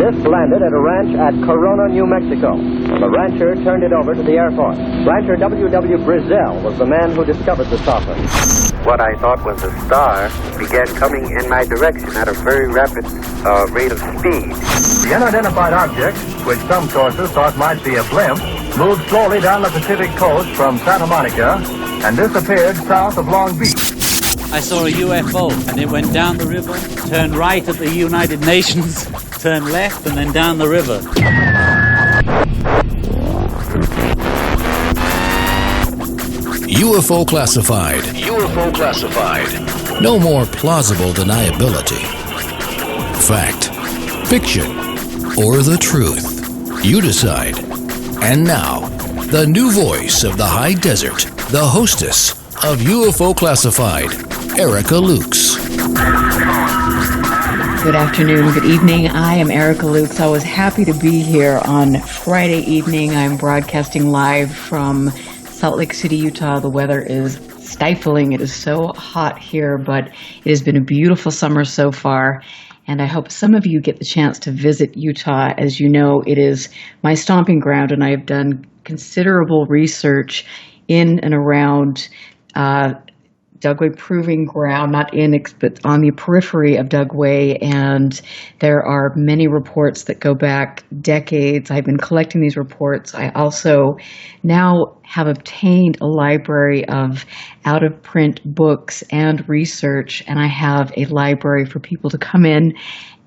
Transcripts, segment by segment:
This landed at a ranch at Corona, New Mexico. The rancher turned it over to the Air Force. Rancher W.W. Brazil was the man who discovered the saucer. What I thought was a star began coming in my direction at a very rapid rate of speed. The unidentified object, which some sources thought might be a blimp, moved slowly down the Pacific coast from Santa Monica and disappeared south of Long Beach. I saw a UFO, and it went down the river, turned right at the United Nations, turned left, and then down the river. UFO classified. UFO classified. No more plausible deniability. Fact, fiction, or the truth. You decide. And now, the new voice of the high desert, the hostess of UFO Classified, Erica Lukes. Good afternoon, good evening. I am Erica Lukes. I was happy to be here on Friday evening. I'm broadcasting live from Salt Lake City, Utah. The weather is stifling. It is so hot here, but it has been a beautiful summer so far. And I hope some of you get the chance to visit Utah. As you know, it is my stomping ground, and I have done considerable research in and around Dugway Proving Ground, not in, but on the periphery of Dugway, and there are many reports that go back decades. I've been collecting these reports. I also now have obtained a library of out-of-print books and research, and I have a library for people to come in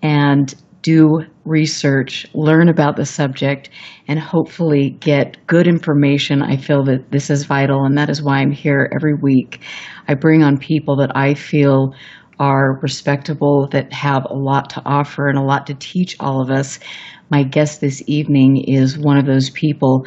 and do research, learn about the subject, and hopefully get good information. I feel that this is vital, and that is why I'm here every week. I bring on people that I feel are respectable, that have a lot to offer and a lot to teach all of us. My guest this evening is one of those people.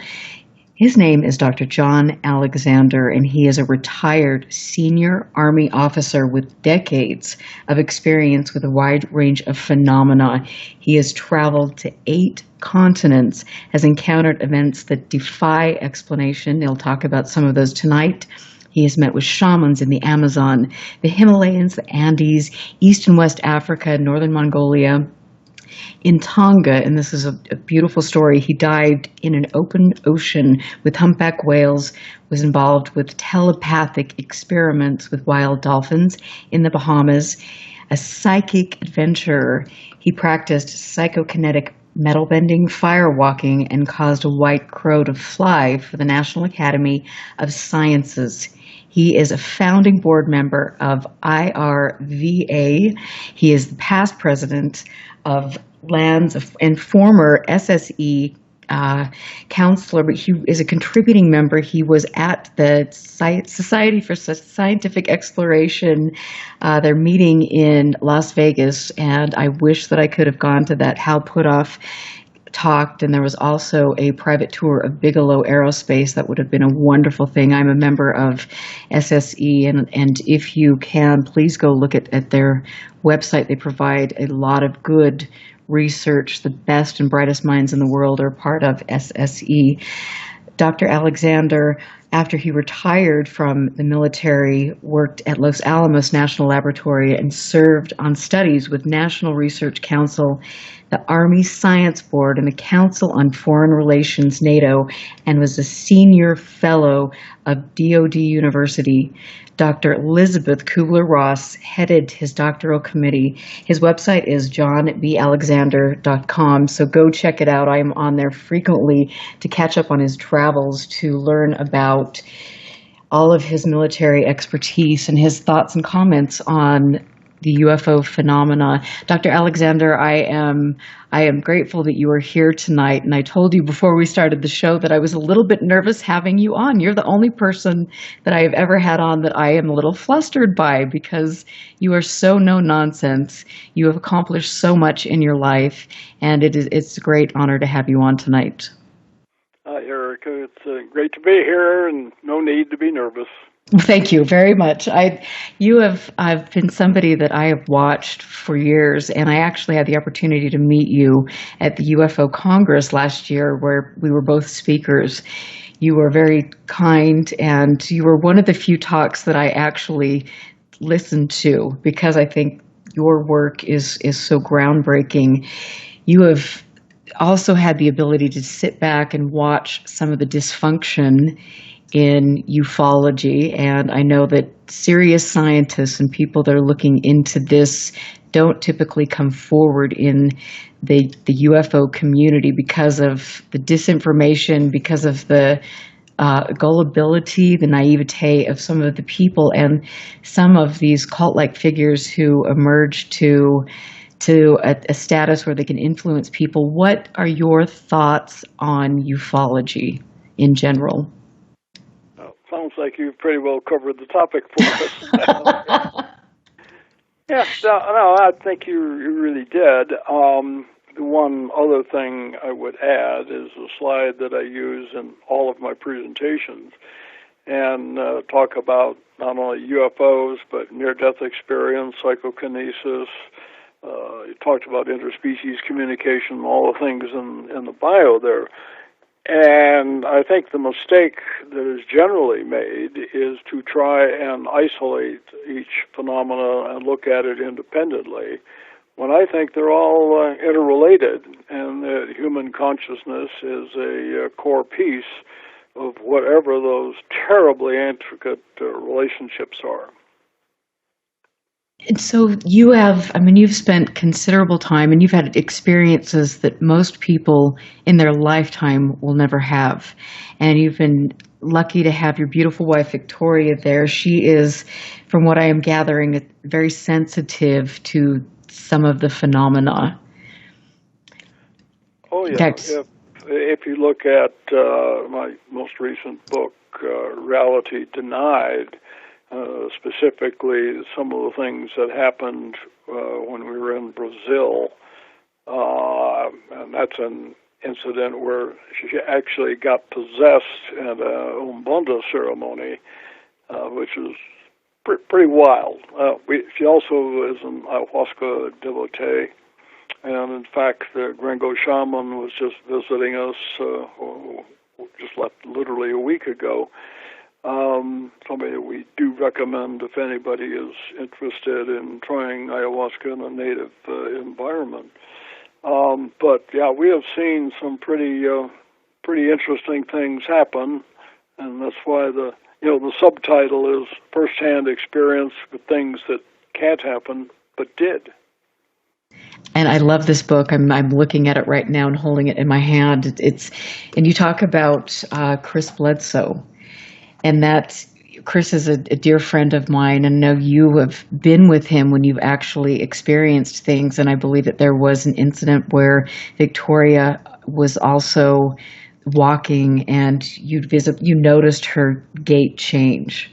His name is Dr. John Alexander, and he is a retired senior Army officer with decades of experience with a wide range of phenomena. He has traveled to 8 continents, has encountered events that defy explanation. He'll talk about some of those tonight. He has met with shamans in the Amazon, the Himalayas, the Andes, East and West Africa, Northern Mongolia. In Tonga, and this is a beautiful story, he dived in an open ocean with humpback whales, was involved with telepathic experiments with wild dolphins in the Bahamas. A psychic adventurer, he practiced psychokinetic metal bending, fire walking, and caused a white crow to fly for the National Academy of Sciences. He is a founding board member of IRVA. He is the past president of Lands and former SSE counselor, but he is a contributing member. He was at the Society for Scientific Exploration, their meeting in Las Vegas, and I wish that I could have gone to that. Hal Puthoff talked, and there was also a private tour of Bigelow Aerospace. That would have been a wonderful thing. I'm a member of SSE, and if you can, please go look at their website. They provide a lot of good research. The best and brightest minds in the world are part of SSE. Dr. Alexander, after he retired from the military, worked at Los Alamos National Laboratory and served on studies with National Research Council, the Army Science Board, and the Council on Foreign Relations, NATO, and was a senior fellow of DoD University. Dr. Elizabeth Kubler-Ross headed his doctoral committee. His website is johnbalexander.com, so go check it out. I am on there frequently to catch up on his travels, to learn about all of his military expertise and his thoughts and comments on the UFO phenomena. Dr. Alexander, I am grateful that you are here tonight, and I told you before we started the show that I was a little bit nervous having you on. You're the only person that I have ever had on that I am a little flustered by, because you are so no nonsense. You have accomplished so much in your life, and it's a great honor to have you on tonight. Erica, it's great to be here, and no need to be nervous. Thank you very much. I've been somebody that I have watched for years, and I actually had the opportunity to meet you at the UFO Congress last year, where we were both speakers. You were very kind, and you were one of the few talks that I actually listened to, because I think your work is so groundbreaking. you have also had the ability to sit back and watch some of the dysfunction in ufology, and I know that serious scientists and people that are looking into this don't typically come forward in the UFO community because of the disinformation, because of the gullibility, the naivete of some of the people, and some of these cult-like figures who emerge to a status where they can influence people. What are your thoughts on ufology in general? Sounds like you pretty well covered the topic for us. Yeah, no, I think you really did. The one other thing I would add is a slide that I use in all of my presentations and talk about not only UFOs, but near-death experience, psychokinesis. You talked about interspecies communication, all the things in the bio there. And I think the mistake that is generally made is to try and isolate each phenomena and look at it independently, when I think they're all interrelated, and that human consciousness is a core piece of whatever those terribly intricate relationships are. And so you've spent considerable time and you've had experiences that most people in their lifetime will never have. And you've been lucky to have your beautiful wife, Victoria, there. She is, from what I am gathering, very sensitive to some of the phenomena. Oh, yeah. If you look at my most recent book, Reality Denied, specifically some of the things that happened when we were in Brazil, and that's an incident where she actually got possessed at a Umbanda ceremony, which was pretty wild. She also is an ayahuasca devotee, and in fact the Gringo shaman was just visiting us, just left literally a week ago. Somebody that we do recommend if anybody is interested in trying ayahuasca in a native environment. But yeah, we have seen some pretty interesting things happen, and that's why the subtitle is First-Hand Experience with Things That Can't Happen But Did. And I love this book. I'm looking at it right now and holding it in my hand. And you talk about Chris Bledsoe. And that Chris is a dear friend of mine, and I know you have been with him when you've actually experienced things. And I believe that there was an incident where Victoria was also walking, and you noticed her gait change.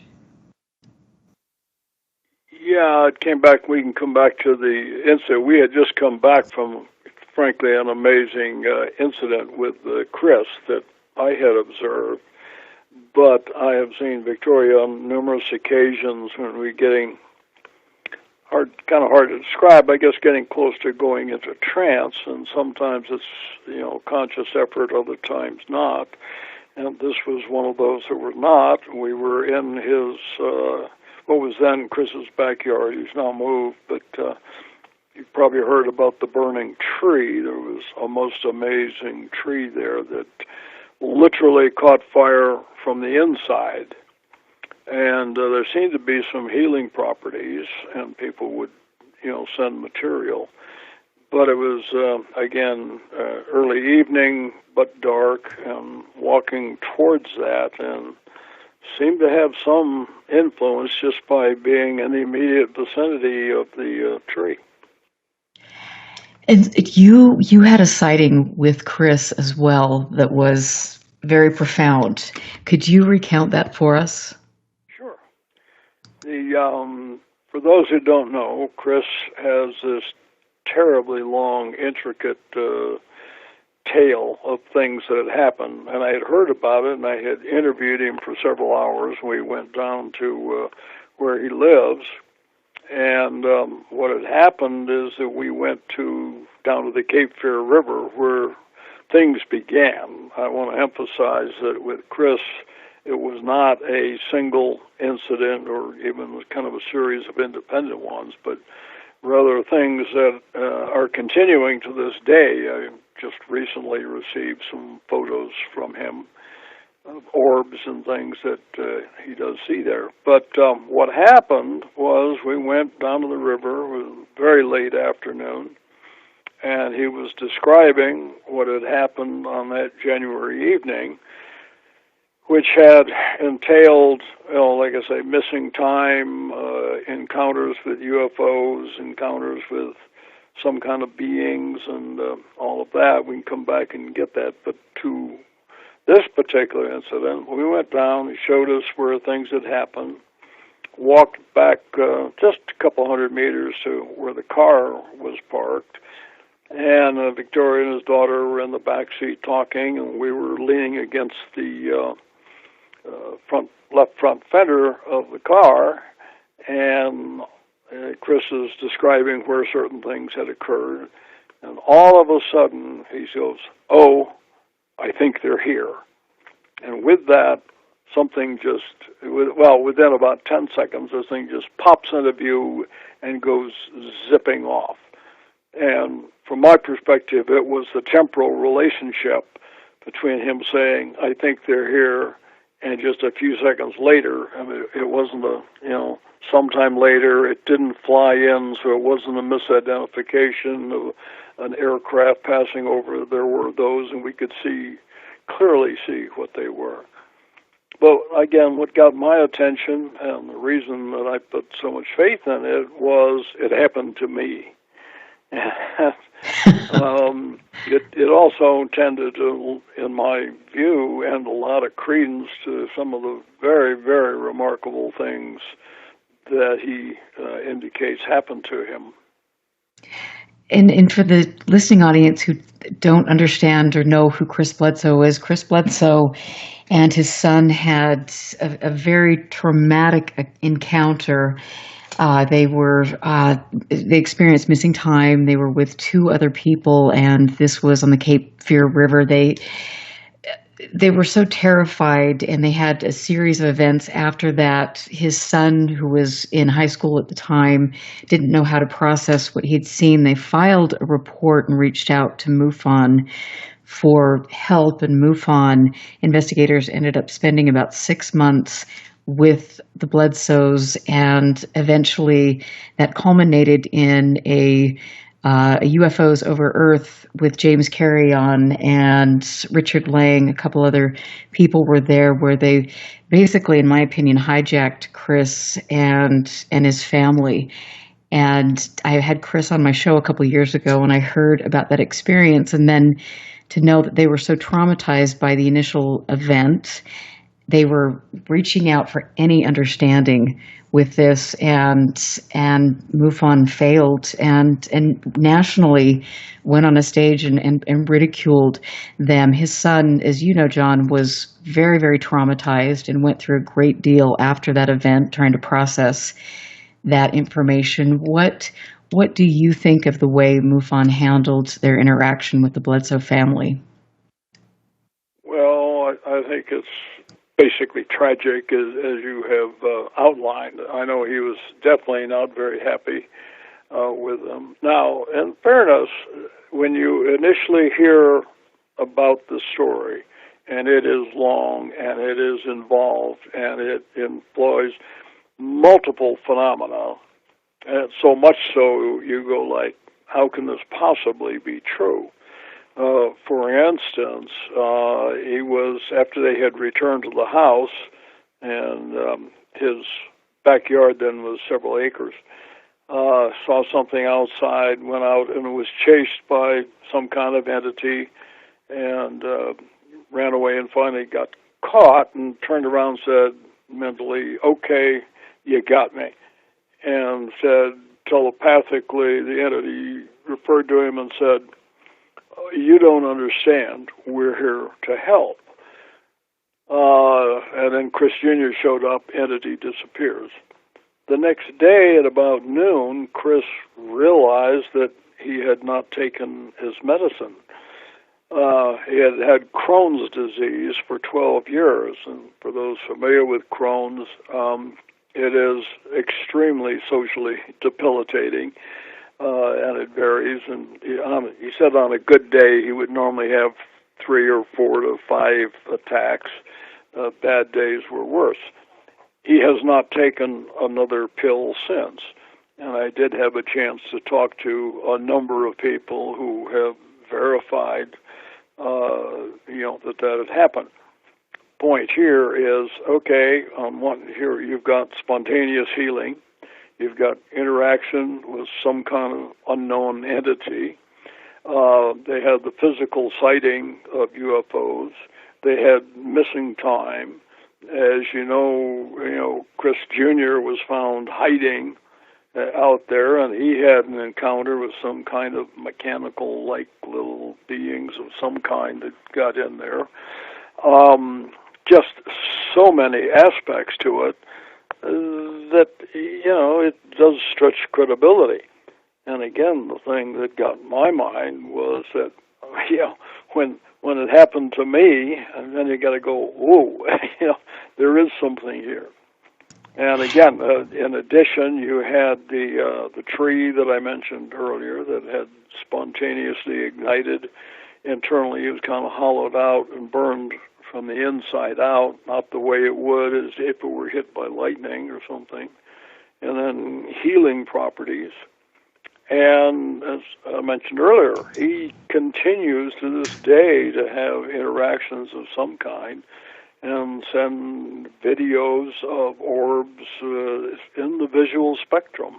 Yeah, it came back. We can come back to the incident. We had just come back from, frankly, an amazing incident with Chris that I had observed. But I have seen Victoria on numerous occasions when we're getting kind of hard to describe, I guess, getting close to going into trance, and sometimes it's, conscious effort, other times not. And this was one of those that were not. We were in his, what was then Chris's backyard. He's now moved, but you probably heard about the burning tree. There was a most amazing tree there that literally caught fire from the inside, and there seemed to be some healing properties, and people would, send material. But it was, again, early evening, but dark, and walking towards that, and seemed to have some influence just by being in the immediate vicinity of the tree. And you had a sighting with Chris as well that was very profound. Could you recount that for us? Sure. For those who don't know, Chris has this terribly long, intricate tale of things that had happened, and I had heard about it, and I had interviewed him for several hours. We went down to where he lives. And what had happened is that we went down to the Cape Fear River where things began. I want to emphasize that with Chris, it was not a single incident or even kind of a series of independent ones, but rather things that are continuing to this day. I just recently received some photos from him of orbs and things that he does see there. But what happened was we went down to the river. It was very late afternoon, and he was describing what had happened on that January evening, which had entailed, like I say, missing time, encounters with UFOs, encounters with some kind of beings, and all of that. We can come back and get that. But to this particular incident, we went down, he showed us where things had happened, walked back just a couple hundred meters to where the car was parked, and Victoria and his daughter were in the back seat talking, and we were leaning against the left front fender of the car, and Chris is describing where certain things had occurred, and all of a sudden he goes, "Oh, I think they're here." And with that, something within about 10 seconds, this thing just pops into view and goes zipping off. And from my perspective, it was the temporal relationship between him saying, "I think they're here," and just a few seconds later, I mean, it wasn't sometime later, it didn't fly in, so it wasn't a misidentification of an aircraft passing over. There were those, and we could clearly see what they were. But again, what got my attention, and the reason that I put so much faith in it, was it happened to me. It also tended to, in my view, and a lot of credence to some of the very, very remarkable things that he indicates happened to him. And for the listening audience who don't understand or know who Chris Bledsoe is, Chris Bledsoe and his son had a very traumatic encounter. They experienced missing time. They were with two other people, and this was on the Cape Fear River. They were so terrified, and they had a series of events after that. His son, who was in high school at the time, didn't know how to process what he'd seen. They filed a report and reached out to MUFON for help, and MUFON investigators ended up spending about 6 months with the Bledsoes, and eventually that culminated in a UFOs over Earth with James Carrion and Richard Lang. A couple other people were there, where they basically, in my opinion, hijacked Chris and his family. And I had Chris on my show a couple years ago, and I heard about that experience, and then to know that they were so traumatized by the initial event, they were reaching out for any understanding with this, and MUFON failed, and nationally went on a stage and ridiculed them. His son, as you know, John, was very, very traumatized and went through a great deal after that event trying to process that information. What do you think of the way MUFON handled their interaction with the Bledsoe family? Well, I think it's basically tragic, as you have outlined. I know he was definitely not very happy with them. Now, in fairness, when you initially hear about the story, and it is long, and it is involved, and it employs multiple phenomena, and so much so you go like, how can this possibly be true? For instance, he was, after they had returned to the house, and his backyard then was several acres, saw something outside, went out, and was chased by some kind of entity, and ran away, and finally got caught, and turned around and said mentally, "Okay, you got me," and said telepathically, the entity referred to him and said, "You don't understand. We're here to help." And then Chris Jr. showed up, entity disappears. The next day at about noon, Chris realized that he had not taken his medicine. He had had Crohn's disease for 12 years, and for those familiar with Crohn's, it is extremely socially debilitating. and it varies. And he said on a good day he would normally have 3 or 4 to 5 attacks. Bad days were worse. He has not taken another pill since. And I did have a chance to talk to a number of people who have verified, that had happened. Point here is, okay, here you've got spontaneous healing, you've got interaction with some kind of unknown entity. They had the physical sighting of UFOs. They had missing time. As you know, Chris Jr. was found hiding out there, and he had an encounter with some kind of mechanical-like little beings of some kind that got in there. Just so many aspects to it that, it does stretch credibility. And again, the thing that got my mind was that, when it happened to me, and then you got to go, whoa, there is something here. And again, in addition, you had the tree that I mentioned earlier that had spontaneously ignited. Internally, it was kind of hollowed out and burned from the inside out, not the way it would as if it were hit by lightning or something. And then healing properties. And as I mentioned earlier, he continues to this day to have interactions of some kind and send videos of orbs in the visual spectrum.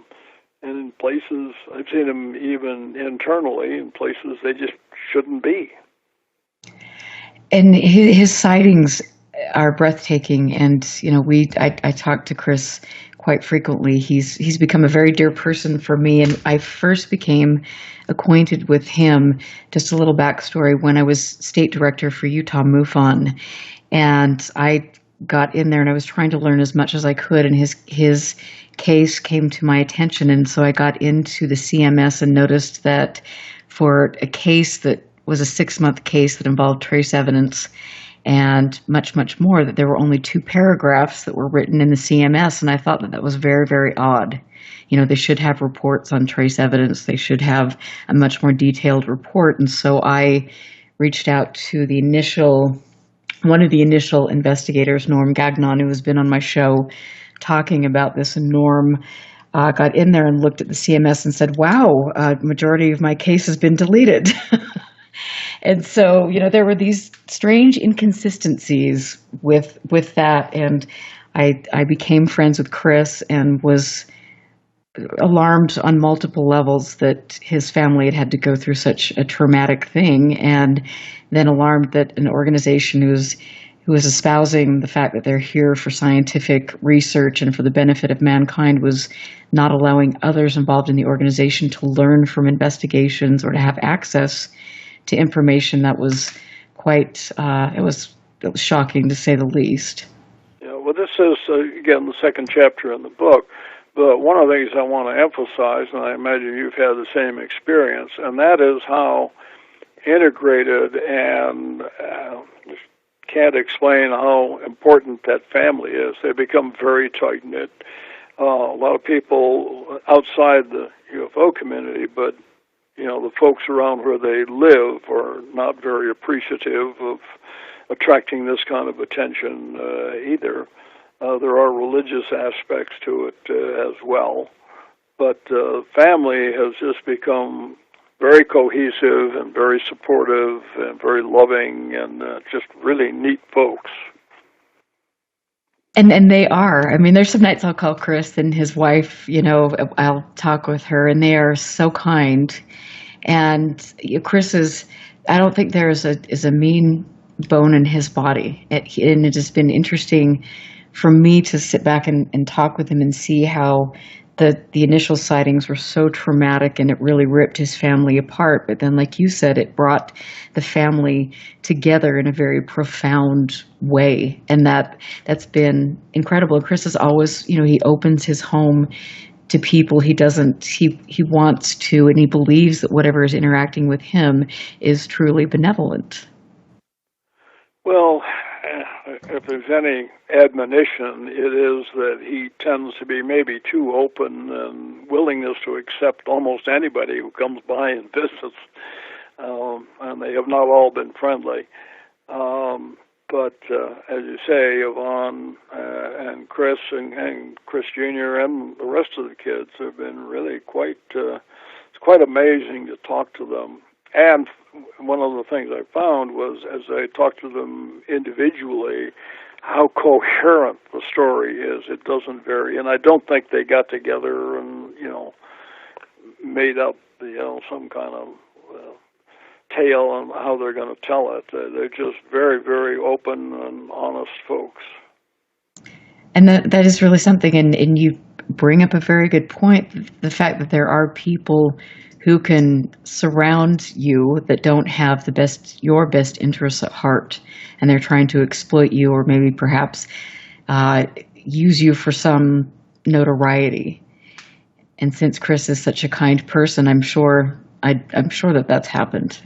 And in places, I've seen them even internally, in places they just shouldn't be. And his sightings are breathtaking. And, I talk to Chris quite frequently. He's become a very dear person for me. And I first became acquainted with him, just a little backstory, when I was state director for Utah MUFON. And I got in there and I was trying to learn as much as I could. And his case came to my attention. And so I got into the CMS and noticed that for a case that was a 6-month case that involved trace evidence and much, much more, that there were only 2 paragraphs that were written in the CMS. And I thought that was very, very odd. They should have reports on trace evidence. They should have a much more detailed report. And so I reached out to one of the initial investigators, Norm Gagnon, who has been on my show talking about this. And Norm got in there and looked at the CMS and said, wow, majority of my case has been deleted. And so, there were these strange inconsistencies with that. And I became friends with Chris and was alarmed on multiple levels that his family had to go through such a traumatic thing, and then alarmed that an organization who was espousing the fact that they're here for scientific research and for the benefit of mankind was not allowing others involved in the organization to learn from investigations or to have access to information that was quite, it was shocking to say the least. Yeah, well, this is, again, the second chapter in the book. But one of the things I want to emphasize, and I imagine you've had the same experience, and that is how integrated and can't explain how important that family is. They become very tight-knit. A lot of people outside the UFO community, but the folks around where they live are not very appreciative of attracting this kind of attention either. There are religious aspects to it as well. But family has just become very cohesive and very supportive and very loving and just really neat folks. And they are. I mean, there's some nights I'll call Chris and his wife, I'll talk with her, and they are so kind. And Chris I don't think there is a mean bone in his body. And it has been interesting for me to sit back and talk with him and see how the initial sightings were so traumatic and it really ripped his family apart. But then, like you said, it brought the family together in a very profound way. And that's been incredible. And Chris is always, he opens his home to people. He wants to, and he believes that whatever is interacting with him is truly benevolent. Well, if there's any admonition, it is that he tends to be maybe too open and willingness to accept almost anybody who comes by and visits. And they have not all been friendly. But as you say, Yvonne and Chris and Chris Jr. and the rest of the kids have been really it's quite amazing to talk to them. And one of the things I found was, as I talked to them individually, how coherent the story is. It doesn't vary. And I don't think they got together and, made up, some kind of tale on how they're going to tell it. They're just very, very open and honest folks. And that is really something. And you bring up a very good point, the fact that there are people who can surround you that don't have your best interests at heart, and they're trying to exploit you or maybe perhaps use you for some notoriety. And since Chris is such a kind person, I'm sure that that's happened.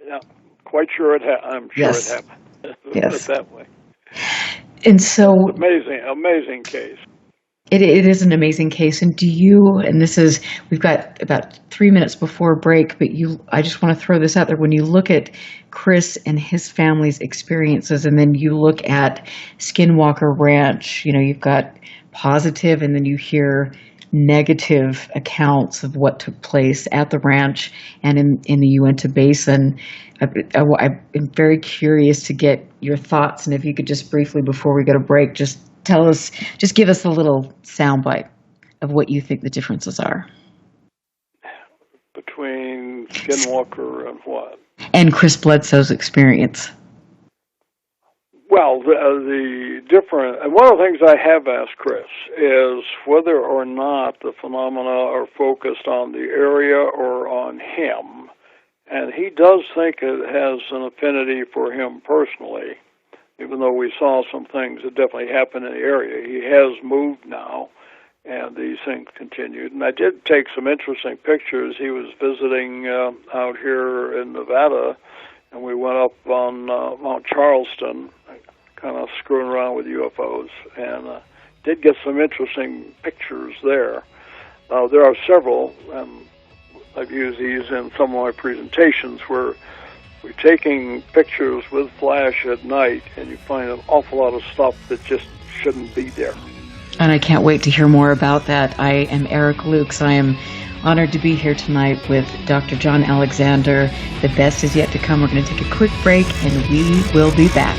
Yeah, quite sure I'm sure yes. It happened. Yes, that way. And so amazing case. It is an amazing case. And we've got about 3 minutes before break, but I just want to throw this out there. When you look at Chris and his family's experiences, and then you look at Skinwalker Ranch, you've got positive, and then you hear negative accounts of what took place at the ranch and in the Uinta Basin. I'm very curious to get your thoughts, and if you could just briefly, before we go to break, just give us a little soundbite of what you think the differences are. Between Skinwalker and what? And Chris Bledsoe's experience. Well, the different, and one of the things I have asked Chris is whether or not the phenomena are focused on the area or on him. And he does think it has an affinity for him personally, even though we saw some things that definitely happened in the area. He has moved now, and these things continued. And I did take some interesting pictures. He was visiting out here in Nevada, and we went up on Mount Charleston, kind of screwing around with UFOs, and did get some interesting pictures there. There are several, and I've used these in some of my presentations, where we're taking pictures with flash at night, and you find an awful lot of stuff that just shouldn't be there. And I can't wait to hear more about that. I am Erica Lukes. I am honored to be here tonight with Dr. John Alexander. The best is yet to come. We're going to take a quick break, and we will be back.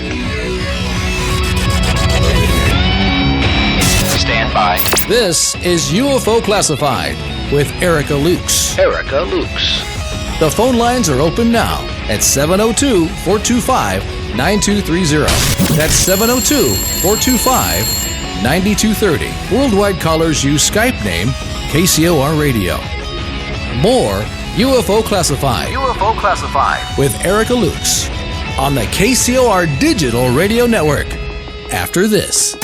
Stand by. This is UFO Classified with Erica Lukes. Erica Lukes. The phone lines are open now at 702-425-9230. That's 702-425-9230. Worldwide callers use Skype name KCOR Radio. More UFO Classified. UFO Classified with Erica Lukes on the KCOR Digital Radio Network. After this.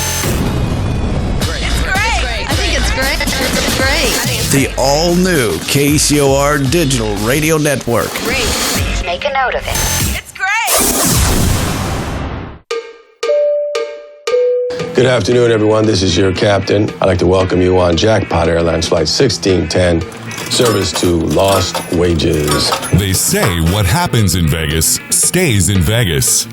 It's great. The all-new KCOR Digital Radio Network. Great. Please make a note of it. It's great. Good afternoon, everyone. This is your captain. I'd like to welcome you on Jackpot Airlines Flight 1610, service to Lost Wages. They say what happens in Vegas stays in Vegas.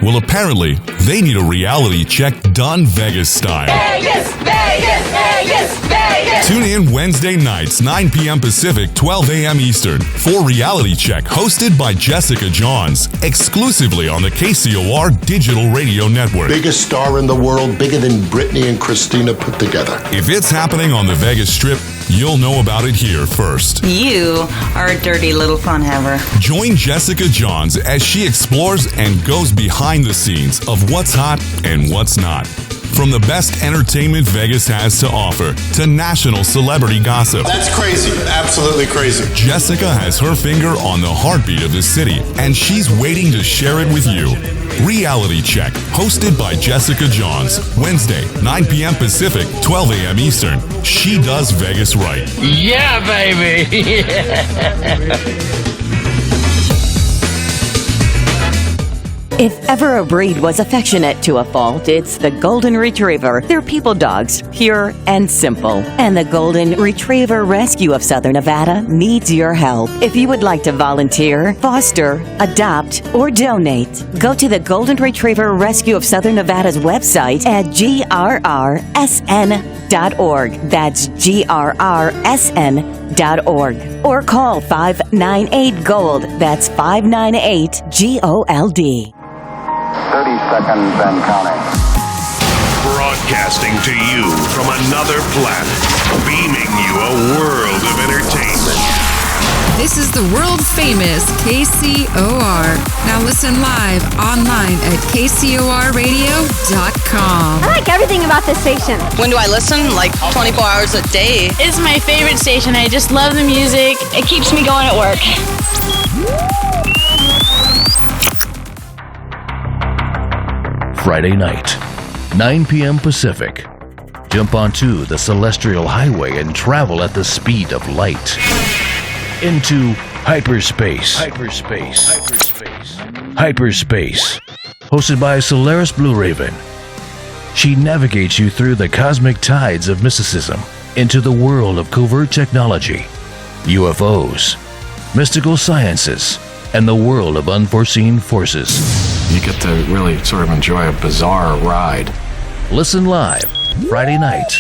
Well, apparently, they need a reality check done Vegas style. Vegas, Vegas, Vegas, Vegas. Tune in Wednesday nights, 9 p.m. Pacific, 12 a.m. Eastern, for Reality Check, hosted by Jessica Johns, exclusively on the KCOR Digital Radio Network. Biggest star in the world, bigger than Britney and Christina put together. If it's happening on the Vegas Strip, you'll know about it here first. You are a dirty little fun haver. Join Jessica Johns as she explores and goes behind the scenes of what's hot and what's not. From the best entertainment Vegas has to offer to national celebrity gossip. That's crazy. Absolutely crazy. Jessica has her finger on the heartbeat of the city, and she's waiting to share it with you. Reality Check, hosted by Jessica Johns. Wednesday, 9 p.m. Pacific, 12 a.m. Eastern. She does Vegas right. Yeah, baby. If ever a breed was affectionate to a fault, it's the Golden Retriever. They're people dogs, pure and simple. And the Golden Retriever Rescue of Southern Nevada needs your help. If you would like to volunteer, foster, adopt, or donate, go to the Golden Retriever Rescue of Southern Nevada's website at grrsn.org. That's grrsn.org. Or call 598-GOLD. That's 598-GOLD. 30 seconds and counting. Broadcasting to you from another planet, beaming you a world of entertainment. This is the world-famous KCOR. Now listen live online at KCORradio.com. I like everything about this station. When do I listen? Like 24 hours a day. It's my favorite station. I just love the music. It keeps me going at work. Friday night, 9 p.m. Pacific. Jump onto the Celestial Highway and travel at the speed of light. Into hyperspace. Hyperspace. Hosted by Solaris Blue Raven. She navigates you through the cosmic tides of mysticism into the world of covert technology, UFOs, mystical sciences, and the world of unforeseen forces. You get to really sort of enjoy a bizarre ride. Listen live, Friday night,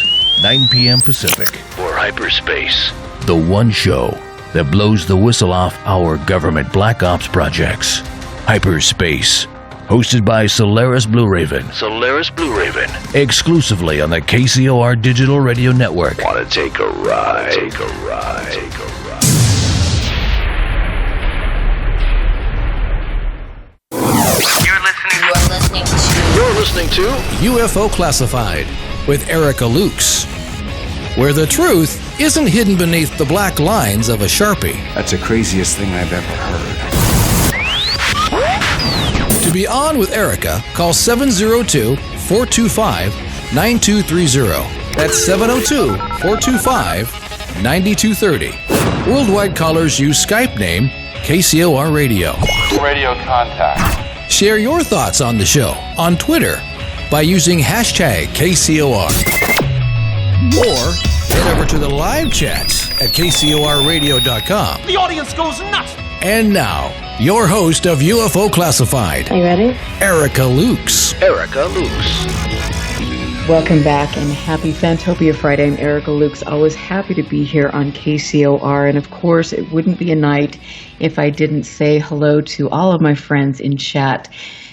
9 p.m. Pacific. For Hyperspace, the one show that blows the whistle off our government black ops projects. Hyperspace, hosted by Solaris Blue Raven. Exclusively on the KCOR Digital Radio Network. Want to take a ride? You're listening to UFO Classified with Erica Lukes, where the truth isn't hidden beneath the black lines of a Sharpie. That's the craziest thing I've ever heard. To be on with Erica, call 702-425-9230. That's 702-425-9230. Worldwide callers use Skype name KCOR Radio. Radio contact. Share your thoughts on the show on Twitter by using hashtag KCOR. Or head over to the live chats at KCORradio.com. The audience goes nuts. And now, your host of UFO Classified. Are you ready? Erica Lukes. Welcome back and happy Fantopia Friday. I'm Erica Lukes. Always happy to be here on KCOR. And of course, it wouldn't be a night if I didn't say hello to all of my friends in chat.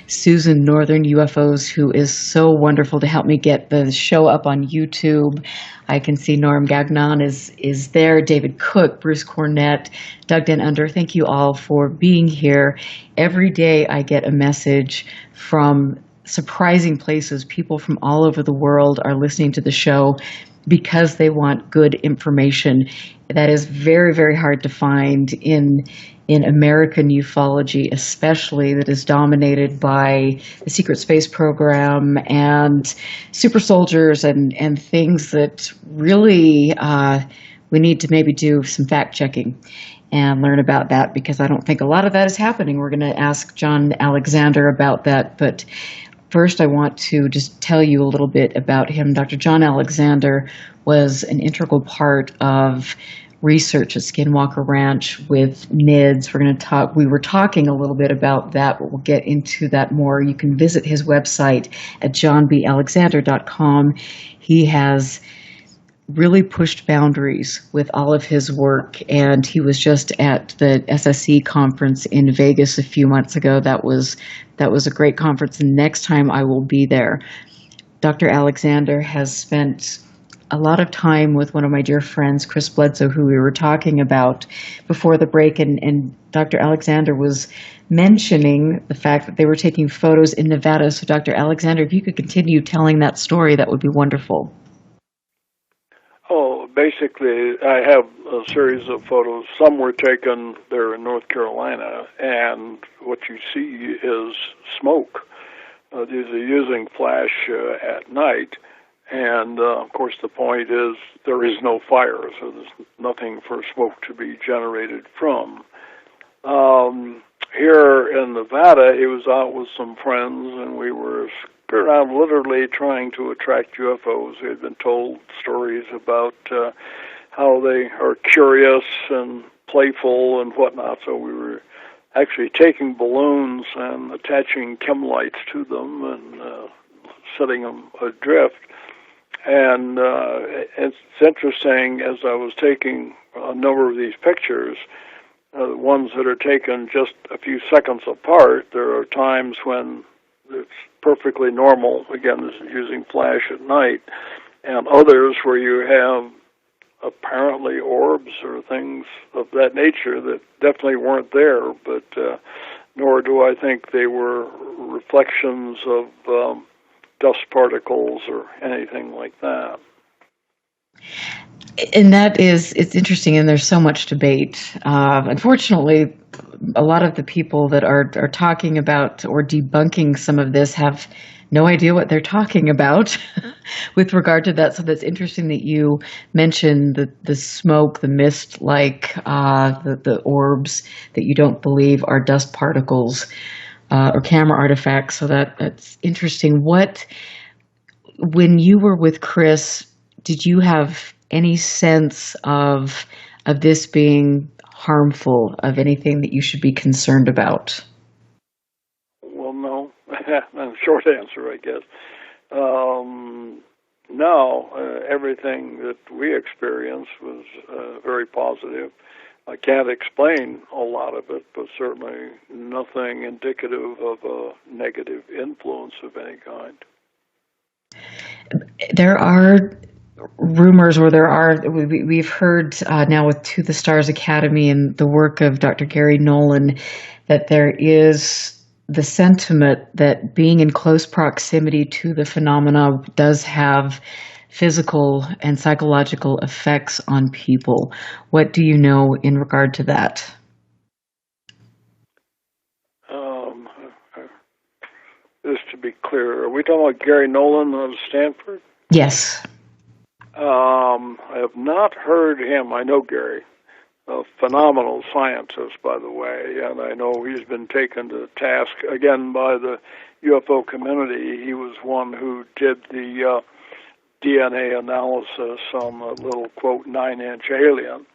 Susan Northern UFOs, who is so wonderful to help me get the show up on YouTube. I can see Norm Gagnon is there, David Cook, Bruce Cornett, Doug Den Under. Thank you all for being here. Every day I get a message from surprising places. People from all over the world are listening to the show because they want good information. That is very, very hard to find in American ufology, especially, that is dominated by the secret space program and super soldiers and things that really we need to maybe do some fact checking and learn about that, because I don't think a lot of that is happening. We're going to ask John Alexander about that, but first I want to just tell you a little bit about him. Dr. John Alexander was an integral part of research at Skinwalker Ranch with NIDs. We were talking a little bit about that, but we'll get into that more. You can visit his website at johnbalexander.com. He has really pushed boundaries with all of his work, and he was just at the SSE conference in Vegas a few months ago. That was a great conference, and next time I will be there. Dr. Alexander has spent a lot of time with one of my dear friends, Chris Bledsoe, who we were talking about before the break, and Dr. Alexander was mentioning the fact that they were taking photos in Nevada. So Dr. Alexander, if you could continue telling that story, that would be wonderful. Oh, basically, I have a series of photos. Some were taken there in North Carolina, and what you see is smoke. These are using flash at night. And, of course, the point is there is no fire, so there's nothing for smoke to be generated from. here in Nevada, he was out with some friends, and we were around literally trying to attract UFOs. We had been told stories about how they are curious and playful and whatnot, so we were actually taking balloons and attaching chem lights to them and setting them adrift. And it's interesting, as I was taking a number of these pictures, the ones that are taken just a few seconds apart, there are times when it's perfectly normal, again, this is using flash at night, and others where you have apparently orbs or things of that nature that definitely weren't there, but nor do I think they were reflections of dust particles or anything like that. And it's interesting, and there's so much debate. Unfortunately, a lot of the people that are talking about or debunking some of this have no idea what they're talking about with regard to that. So that's interesting that you mentioned the smoke, the mist, like the orbs that you don't believe are dust particles or camera artifacts. So that's interesting. When you were with Chris, did you have any sense of this being harmful, of anything that you should be concerned about? Well, no. Short answer, I guess. No, everything that we experienced was very positive. I can't explain a lot of it, but certainly nothing indicative of a negative influence of any kind. There are rumors, or we've heard now with To the Stars Academy and the work of Dr. Gary Nolan, that there is the sentiment that being in close proximity to the phenomena does have physical and psychological effects on people. What do you know in regard to that? Just to be clear, are we talking about Gary Nolan out of Stanford? Yes. I have not heard him. I know Gary, a phenomenal scientist, by the way, and I know he's been taken to task again by the UFO community. He was one who did the DNA analysis on the little, quote, 9-inch alien,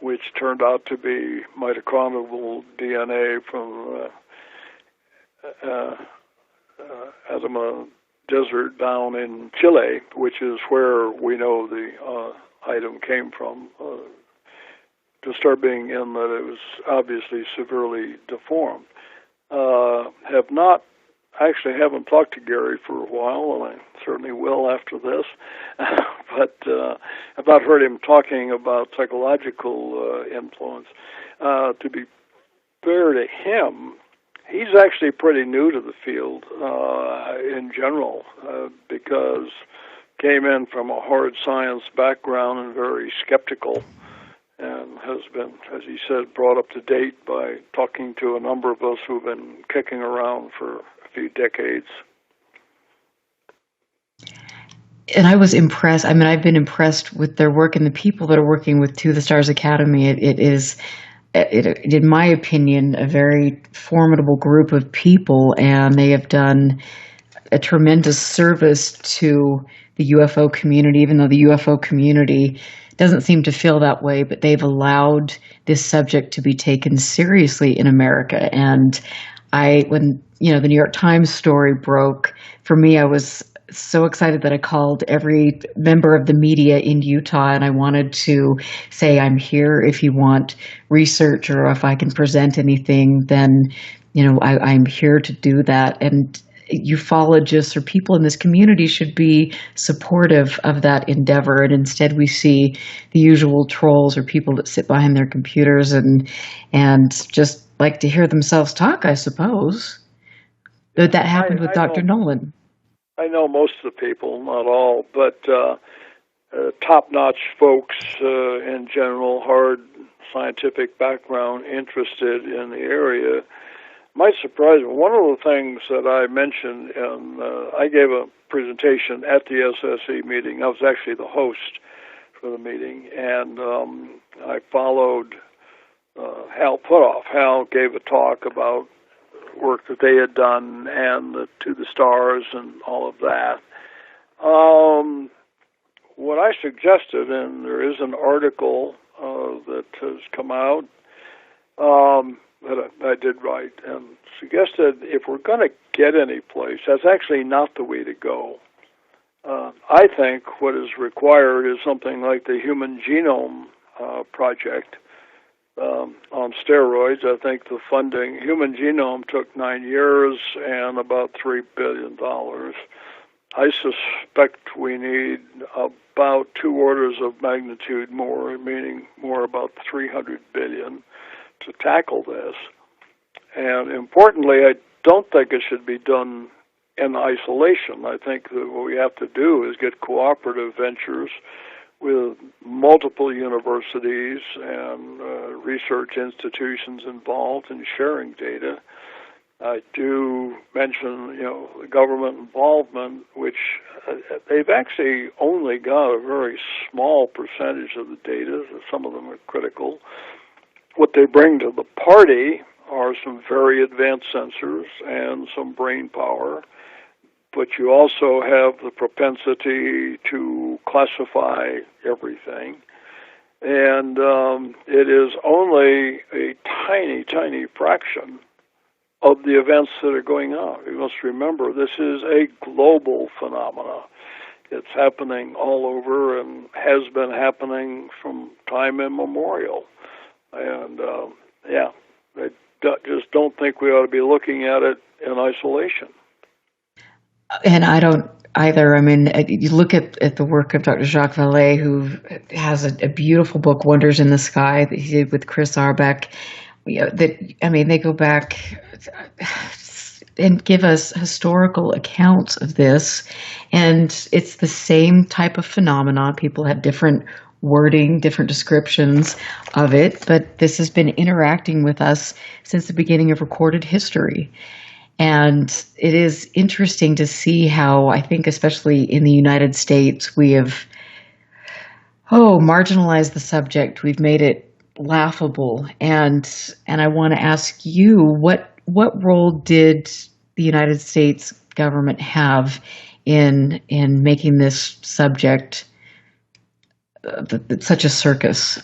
which turned out to be mitochondrial DNA from Atacama Desert down in Chile, which is where we know the item came from. Disturbing in that it was obviously severely deformed. Haven't talked to Gary for a while, and I certainly will after this. But I've not heard him talking about psychological influence. To be fair to him, he's actually pretty new to the field in general, because came in from a hard science background and very skeptical, and has been, as he said, brought up to date by talking to a number of us who've been kicking around for a few decades. And I was impressed. I mean, I've been impressed with their work and the people that are working with To the Stars Academy. It is, in my opinion, a very formidable group of people, and they have done a tremendous service to the UFO community, even though the UFO community doesn't seem to feel that way, but they've allowed this subject to be taken seriously in America. And when the New York Times story broke, for me, I was so excited that I called every member of the media in Utah, and I wanted to say, I'm here if you want research, or if I can present anything, then, I'm here to do that. And ufologists or people in this community should be supportive of that endeavor. And instead we see the usual trolls or people that sit behind their computers and just like to hear themselves talk, I suppose. That happened with Dr. Nolan. I know most of the people, not all, but top-notch folks in general, hard scientific background, interested in the area. Might surprise me. One of the things that I mentioned, I gave a presentation at the SSE meeting. I was actually the host for the meeting, and I followed Hal Puthoff. Hal gave a talk about work that they had done and To the Stars and all of that. What I suggested, and there is an article that has come out that I did write, and suggested if we're going to get any place, that's actually not the way to go. I think what is required is something like the Human Genome Project on steroids. I think the funding, Human Genome took 9 years and about $3 billion. I suspect we need about 2 orders of magnitude more, meaning more about 300 billion to tackle this. And importantly, I don't think it should be done in isolation. I think that what we have to do is get cooperative ventures with multiple universities and research institutions involved in sharing data. I do mention, the government involvement, which they've actually only got a very small percentage of the data. Some of them are critical. What they bring to the party are some very advanced sensors and some brain power, but you also have the propensity to classify everything. And it is only a tiny, tiny fraction of the events that are going on. You must remember, this is a global phenomena. It's happening all over and has been happening from time immemorial. And, I just don't think we ought to be looking at it in isolation. And I don't either. I mean, you look at the work of Dr. Jacques Vallée, who has a beautiful book, Wonders in the Sky, that he did with Chris Arbeck. They go back and give us historical accounts of this, and it's the same type of phenomena. People have different wording, different descriptions of it, but this has been interacting with us since the beginning of recorded history. And it is interesting to see how, I think, especially in the United States, we have marginalized the subject. We've made it laughable. And I want to ask you, what role did the United States government have in making this subject such a circus,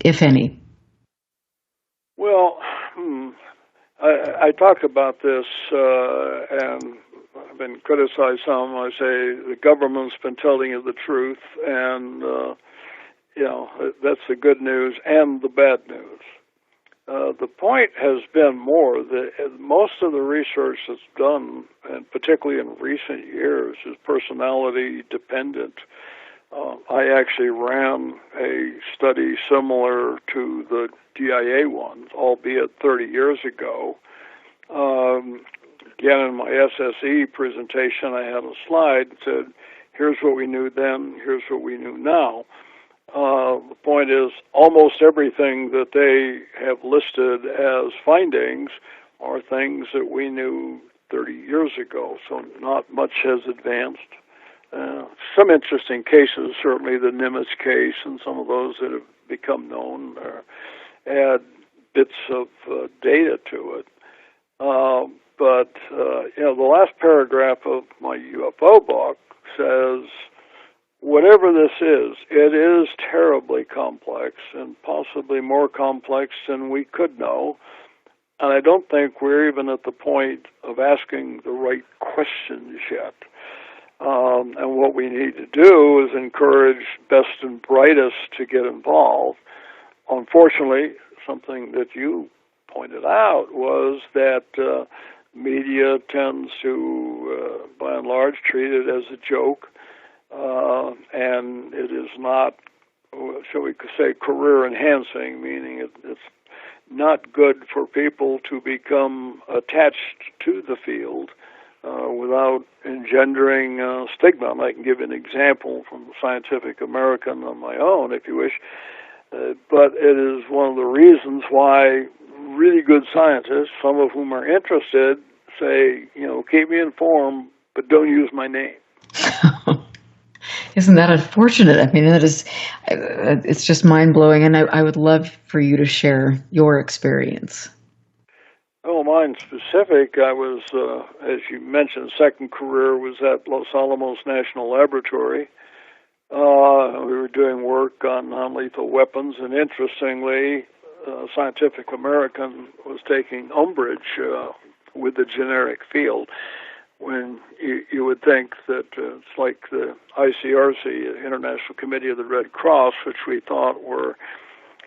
if any? Well, I talk about this, and I've been criticized some. I say the government's been telling you the truth, and that's the good news and the bad news. The point has been more that most of the research that's done, and particularly in recent years, is personality dependent. I actually ran a study similar to the DIA one, albeit 30 years ago. Again, in my SSE presentation, I had a slide that said, here's what we knew then, here's what we knew now. The point is, almost everything that they have listed as findings are things that we knew 30 years ago, so not much has advanced. Some interesting cases, certainly the Nimitz case and some of those that have become known, add bits of data to it. But the last paragraph of my UFO book says, whatever this is, it is terribly complex and possibly more complex than we could know. And I don't think we're even at the point of asking the right questions yet. And what we need to do is encourage best and brightest to get involved. Unfortunately, something that you pointed out was that media tends to, by and large, treat it as a joke, and it is not, shall we say, career-enhancing, meaning it's not good for people to become attached to the field without engendering stigma. And I can give an example from Scientific American on my own, if you wish. But it is one of the reasons why really good scientists, some of whom are interested, say, keep me informed, but don't use my name. Isn't that unfortunate? I mean, it's just mind-blowing, and I would love for you to share your experience. Oh, mine specific, I was, as you mentioned, second career was at Los Alamos National Laboratory. We were doing work on non-lethal weapons, and interestingly, Scientific American was taking umbrage with the generic field, when you would think that it's like the ICRC, International Committee of the Red Cross, which we thought were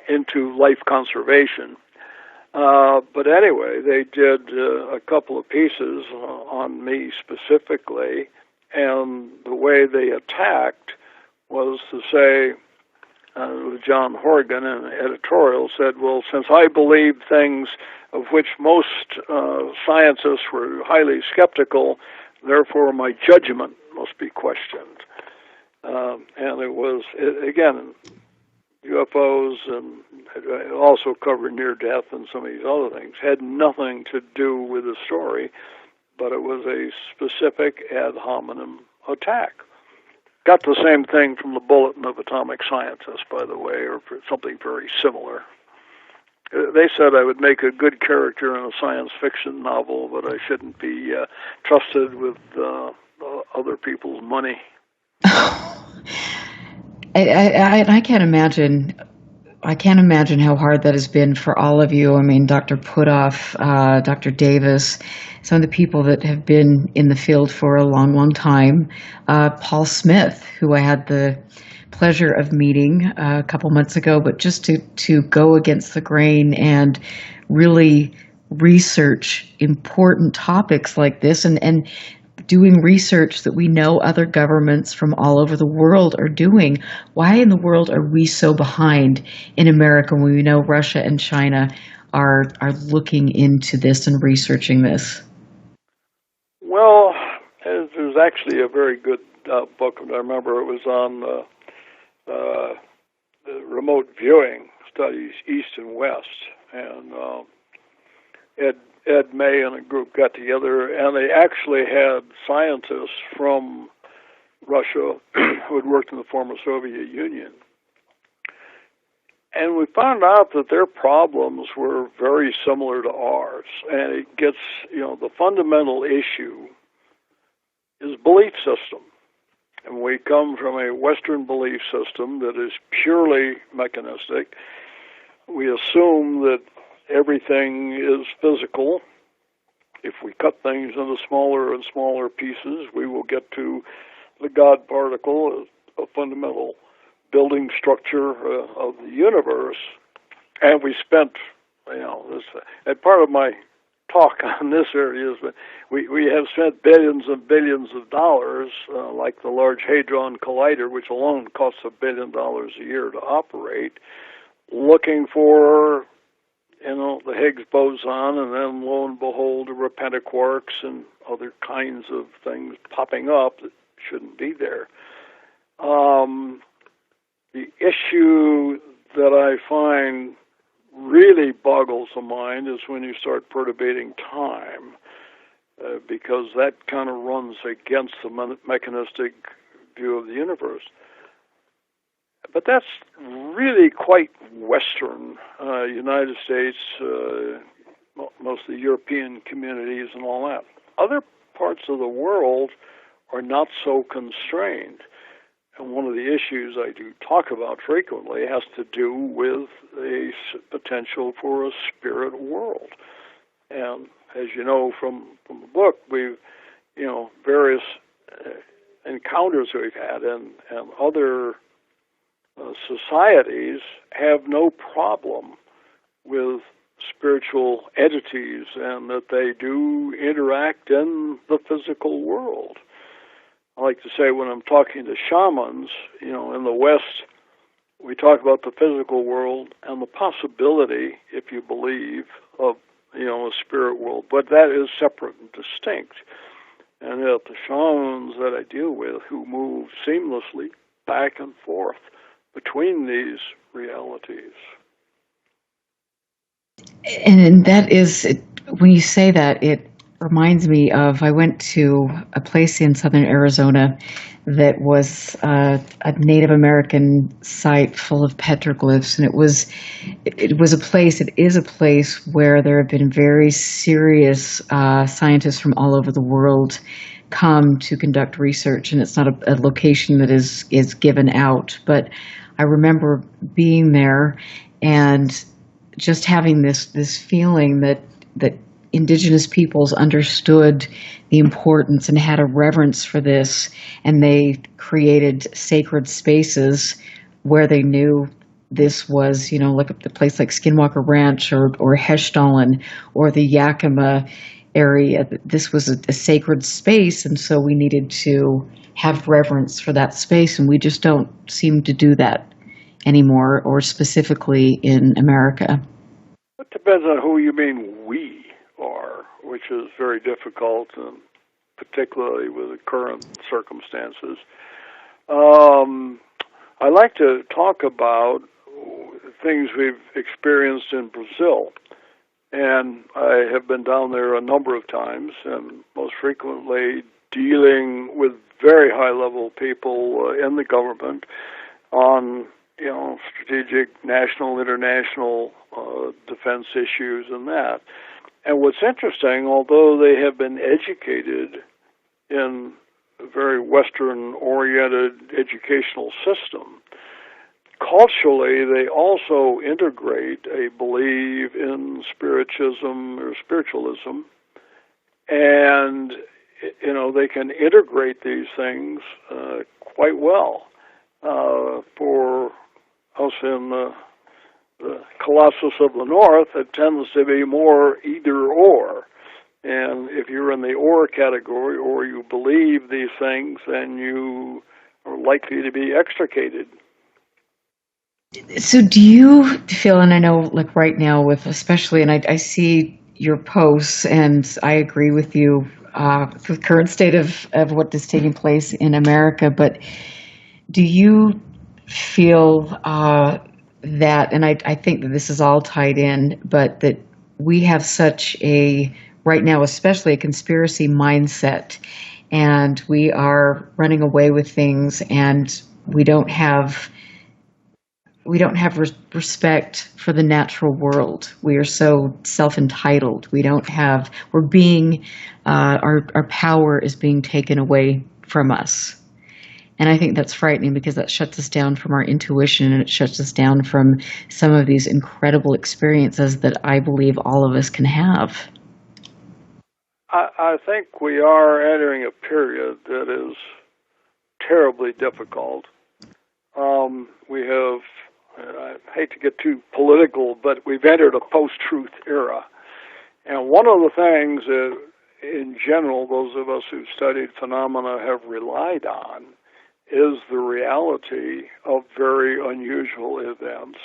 into life conservation. But anyway, they did a couple of pieces on me specifically, and the way they attacked was to say, John Horgan in an editorial said, well, since I believe things of which most scientists were highly skeptical, therefore my judgment must be questioned. And it was, again, UFOs, and it also covered near-death and some of these other things, had nothing to do with the story, but it was a specific ad hominem attack. Got the same thing from the Bulletin of Atomic Scientists, by the way, or something very similar. They said I would make a good character in a science fiction novel, but I shouldn't be trusted with other people's money. I can't imagine. I can't imagine how hard that has been for all of you. I mean, Dr. Putoff, Dr. Davis, some of the people that have been in the field for a long, long time. Paul Smith, who I had the pleasure of meeting a couple months ago, but just to go against the grain and really research important topics like this, and doing research that we know other governments from all over the world are doing. Why in the world are we so behind in America when we know Russia and China are looking into this and researching this? Well, there's actually a very good book. I remember it was on remote viewing studies, East and West, and Ed May and a group got together, and they actually had scientists from Russia who had worked in the former Soviet Union. And we found out that their problems were very similar to ours. And it gets, the fundamental issue is belief system. And we come from a Western belief system that is purely mechanistic. We assume that everything is physical. If we cut things into smaller and smaller pieces, we will get to the God particle, a fundamental building structure of the universe. And we spent, this, and part of my talk on this area is that we have spent billions and billions of dollars, like the Large Hadron Collider, which alone costs $1 billion a year to operate, looking for the Higgs boson, and then lo and behold, the repentiquarks and other kinds of things popping up that shouldn't be there. The issue that I find really boggles the mind is when you start perturbating time, because that kind of runs against the mechanistic view of the universe. But that's really quite Western, United States, most of the European communities and all that. Other parts of the world are not so constrained. And one of the issues I do talk about frequently has to do with a potential for a spirit world. And as you know from the book, we've, various encounters we've had, and other societies have no problem with spiritual entities, and that they do interact in the physical world. I like to say when I'm talking to shamans, in the West, we talk about the physical world and the possibility, if you believe, of, a spirit world, but that is separate and distinct. And that the shamans that I deal with who move seamlessly back and forth between these realities. And that is, when you say that, it reminds me of, I went to a place in southern Arizona that was a Native American site full of petroglyphs, and it is a place where there have been very serious scientists from all over the world come to conduct research, and it's not a location that is given out. But I remember being there and just having this feeling that indigenous peoples understood the importance and had a reverence for this, and they created sacred spaces where they knew this was, like a place like Skinwalker Ranch or Hessdalen or the Yakima area. This was a sacred space, and so we needed to have reverence for that space, and we just don't seem to do that anymore, or specifically in America. It depends on who you mean we are, which is very difficult, and particularly with the current circumstances. I like to talk about things we've experienced in Brazil. And I have been down there a number of times, and most frequently dealing with very high-level people in the government on, strategic, national, international defense issues and that. And what's interesting, although they have been educated in a very Western-oriented educational system, culturally, they also integrate a belief in spiritism or spiritualism, and they can integrate these things quite well. For us in the Colossus of the North, it tends to be more either or. And if you're in the or category, or you believe these things, then you are likely to be extricated. So do you feel, and I know like right now with especially, and I see your posts and I agree with you with the current state of what is taking place in America, but do you feel that, and I think that this is all tied in, but that we have such right now especially a conspiracy mindset, and we are running away with things, and we don't have respect for the natural world. We are so self-entitled. Our power is being taken away from us. And I think that's frightening, because that shuts us down from our intuition, and it shuts us down from some of these incredible experiences that I believe all of us can have. I think we are entering a period that is terribly difficult. We have, I hate to get too political, but we've entered a post-truth era. And one of the things that, in general, those of us who've studied phenomena have relied on is the reality of very unusual events,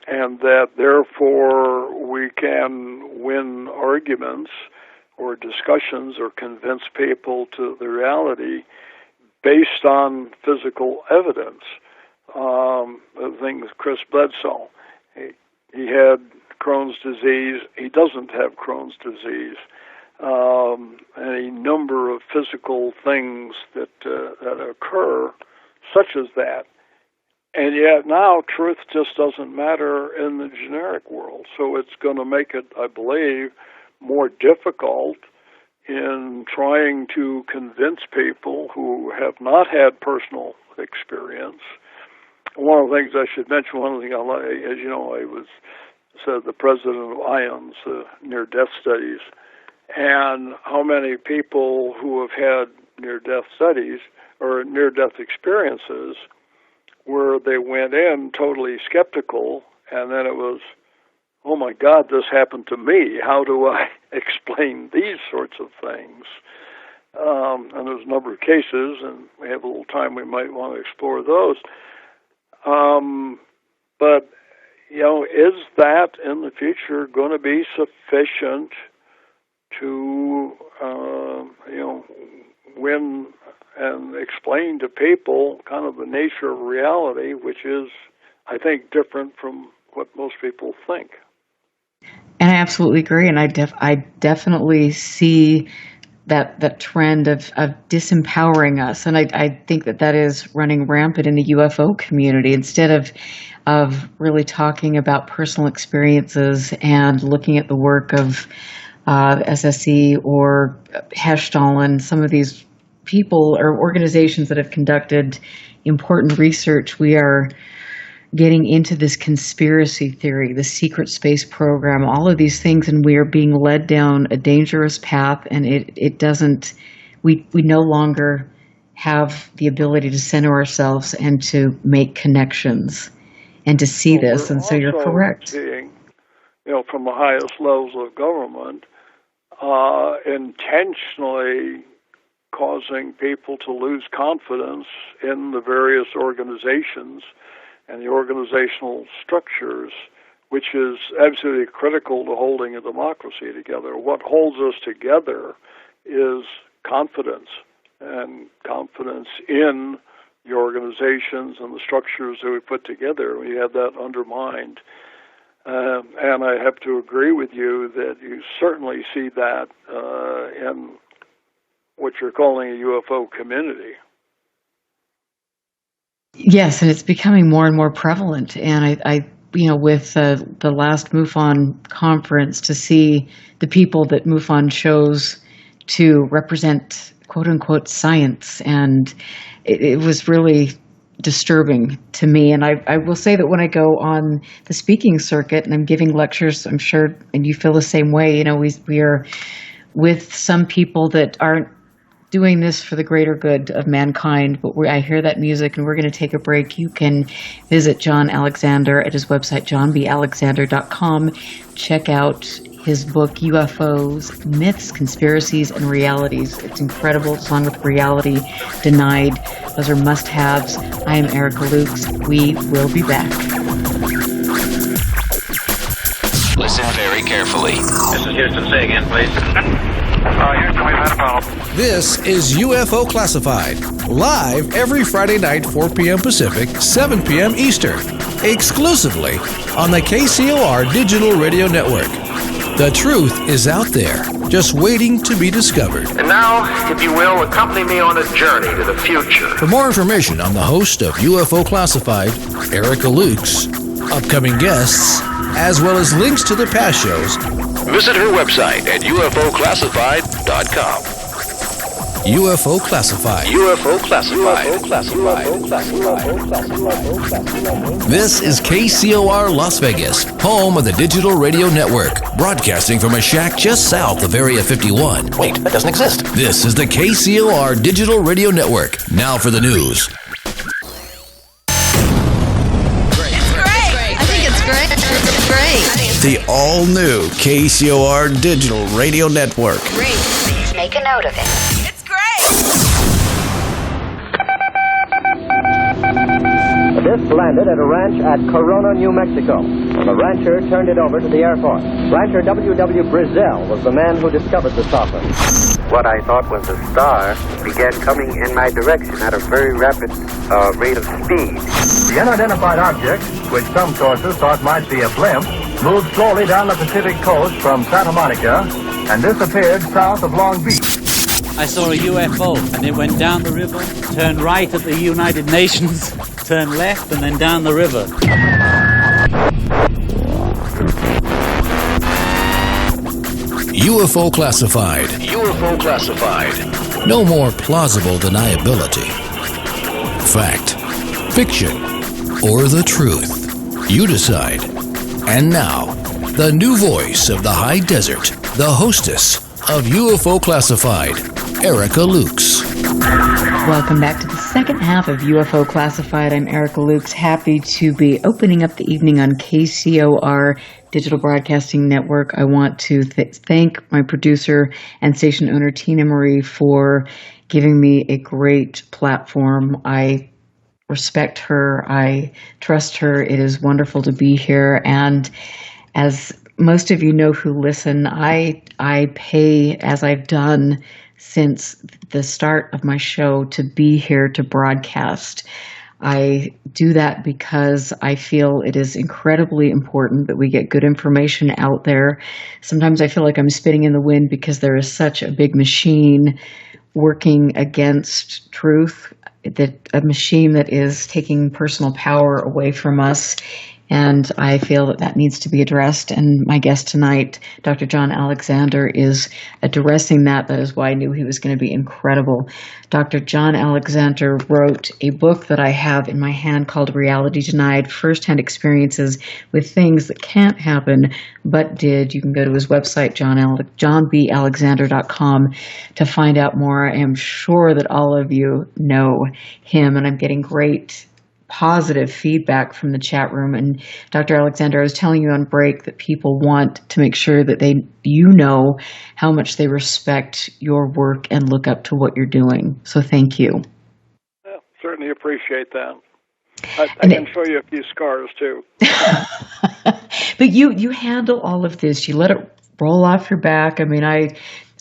and that, therefore, we can win arguments or discussions or convince people to the reality based on physical evidence. The thing with Chris Bledsoe, he had Crohn's disease. He doesn't have Crohn's disease. Any number of physical things that occur, such as that. And yet now truth just doesn't matter in the generic world. So it's going to make it, I believe, more difficult in trying to convince people who have not had personal experience. One of the things I should mention, one of the things I like, as you know, I was the president of IONS, near-death studies, and how many people who have had near-death studies or near-death experiences where they went in totally skeptical, and then it was, oh my God, this happened to me. How do I explain these sorts of things? And there's a number of cases, and we have a little time, we might want to explore those. But, is that in the future going to be sufficient to, win and explain to people kind of the nature of reality, which is, I think, different from what most people think? And I absolutely agree. And I definitely see that trend of disempowering us. And I think that is running rampant in the UFO community. Instead of really talking about personal experiences and looking at the work of SSE or Hesstal and some of these people or organizations that have conducted important research, we are getting into this conspiracy theory, the secret space program, all of these things, and we are being led down a dangerous path, and it doesn't, we no longer have the ability to center ourselves and to make connections and to see this, and so you're correct. Seeing, from the highest levels of government, intentionally causing people to lose confidence in the various organizations and the organizational structures, which is absolutely critical to holding a democracy together. What holds us together is confidence, and confidence in the organizations and the structures that we put together. We have that undermined. And I have to agree with you that you certainly see that in what you're calling a UFO community. Yes, and it's becoming more and more prevalent. And I with the last MUFON conference, to see the people that MUFON chose to represent quote-unquote science, and it was really disturbing to me. And I will say that when I go on the speaking circuit and I'm giving lectures, I'm sure, and you feel the same way, we are with some people that aren't doing this for the greater good of mankind, but I hear that music, and we're going to take a break. You can visit John Alexander at his website, johnbalexander.com. Check out his book, UFOs, Myths, Conspiracies, and Realities. It's incredible. It's along with Reality Denied. Those are must-haves. I am Erica Lukes. We will be back. Listen very carefully. This is Houston. Say again, please. Houston, we've had a problem. This is UFO Classified, live every Friday night, 4 p.m. Pacific, 7 p.m. Eastern, exclusively on the KCOR Digital Radio Network. The truth is out there, just waiting to be discovered. And now, if you will, accompany me on a journey to the future. For more information on the host of UFO Classified, Erica Lukes, upcoming guests, as well as links to the past shows, visit her website at ufoclassified.com. UFO Classified. UFO Classified. This is KCOR Las Vegas, home of the Digital Radio Network, broadcasting from a shack just south of Area 51. Wait, that doesn't exist. This is the KCOR Digital Radio Network. Now for the news. The all-new KCOR Digital Radio Network. Great. Please make a note of it. It's great. This landed at a ranch at Corona, New Mexico. The rancher turned it over to the Air Force. Rancher W.W. Brazil was the man who discovered the saucer. What I thought was a star began coming in my direction at a very rapid rate of speed. The unidentified object, which some sources thought might be a blimp, moved slowly down the Pacific coast from Santa Monica and disappeared south of Long Beach. I saw a UFO, and it went down the river, turned right at the United Nations, turned left, and then down the river. UFO Classified. UFO Classified. No more plausible deniability. Fact, fiction, or the truth. You decide. And now, the new voice of the high desert, the hostess of UFO Classified, Erica Lukes. Welcome back to the second half of UFO Classified. I'm Erica Lukes, happy to be opening up the evening on KCOR Digital Broadcasting Network. I want to thank my producer and station owner, Tina Marie, for giving me a great platform. I respect her. I trust her. It is wonderful to be here. And as most of you know who listen, I pay, as I've done since the start of my show, to be here to broadcast. I do that because I feel it is incredibly important that we get good information out there. Sometimes I feel like I'm spinning in the wind because there is such a big machine working against truth, that a machine that is taking personal power away from us. And I feel that that needs to be addressed. And my guest tonight, Dr. John Alexander, is addressing that. That is why I knew he was going to be incredible. Dr. John Alexander wrote a book that I have in my hand called Reality Denied, Firsthand Experiences with Things That Can't Happen But Did. You can go to his website, johnbalexander.com, to find out more. I am sure that all of you know him, and I'm getting great positive feedback from the chat room. And Dr. Alexander, I was telling you on break that people want to make sure that you know how much they respect your work and look up to what you're doing. So thank you. Yeah, certainly appreciate that. I can show you a few scars too. But you handle all of this. You let it roll off your back. I mean,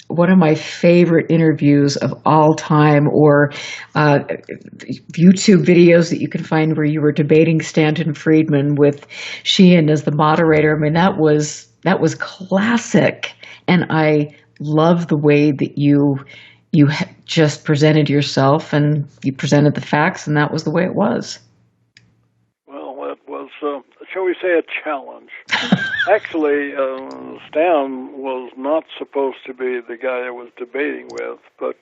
one of my favorite interviews of all time, or YouTube videos that you can find where you were debating Stanton Friedman with Sheehan as the moderator. I mean, that was classic, and I love the way that you just presented yourself and you presented the facts, and that was the way it was. Well, it was, shall we say, a challenge. Actually, Stan was not supposed to be the guy I was debating with, but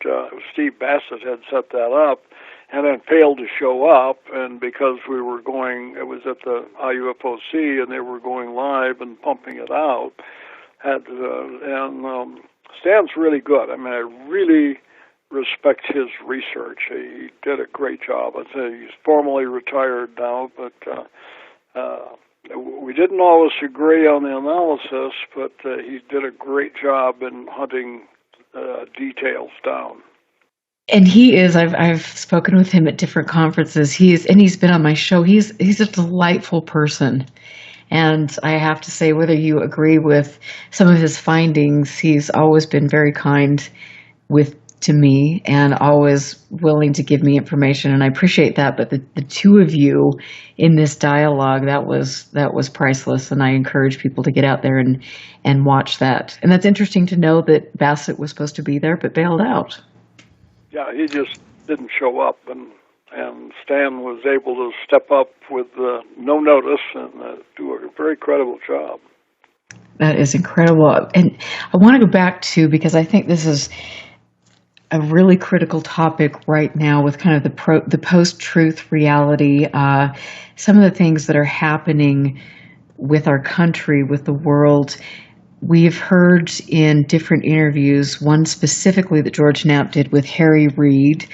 Steve Bassett had set that up and then failed to show up, and because it was at the IUFOC, and they were going live and pumping it out, Stan's really good. I mean, I really respect his research. He did a great job. I'd say he's formally retired now, but we didn't always agree on the analysis, but he did a great job in hunting details down. And he is, I've spoken with him at different conferences. He's been on my show. He's a delightful person. And I have to say, whether you agree with some of his findings, he's always been very kind to me and always willing to give me information, and I appreciate that. But the two of you in this dialogue, that was priceless, and I encourage people to get out there and watch that. And that's interesting to know that Bassett was supposed to be there but bailed out. Yeah, he just didn't show up, and Stan was able to step up with no notice and do a very credible job. That is incredible. And I want to go back to, because I think this is a really critical topic right now with kind of the post-truth reality, some of the things that are happening with our country, with the world. We've heard in different interviews, one specifically that George Knapp did with Harry Reid,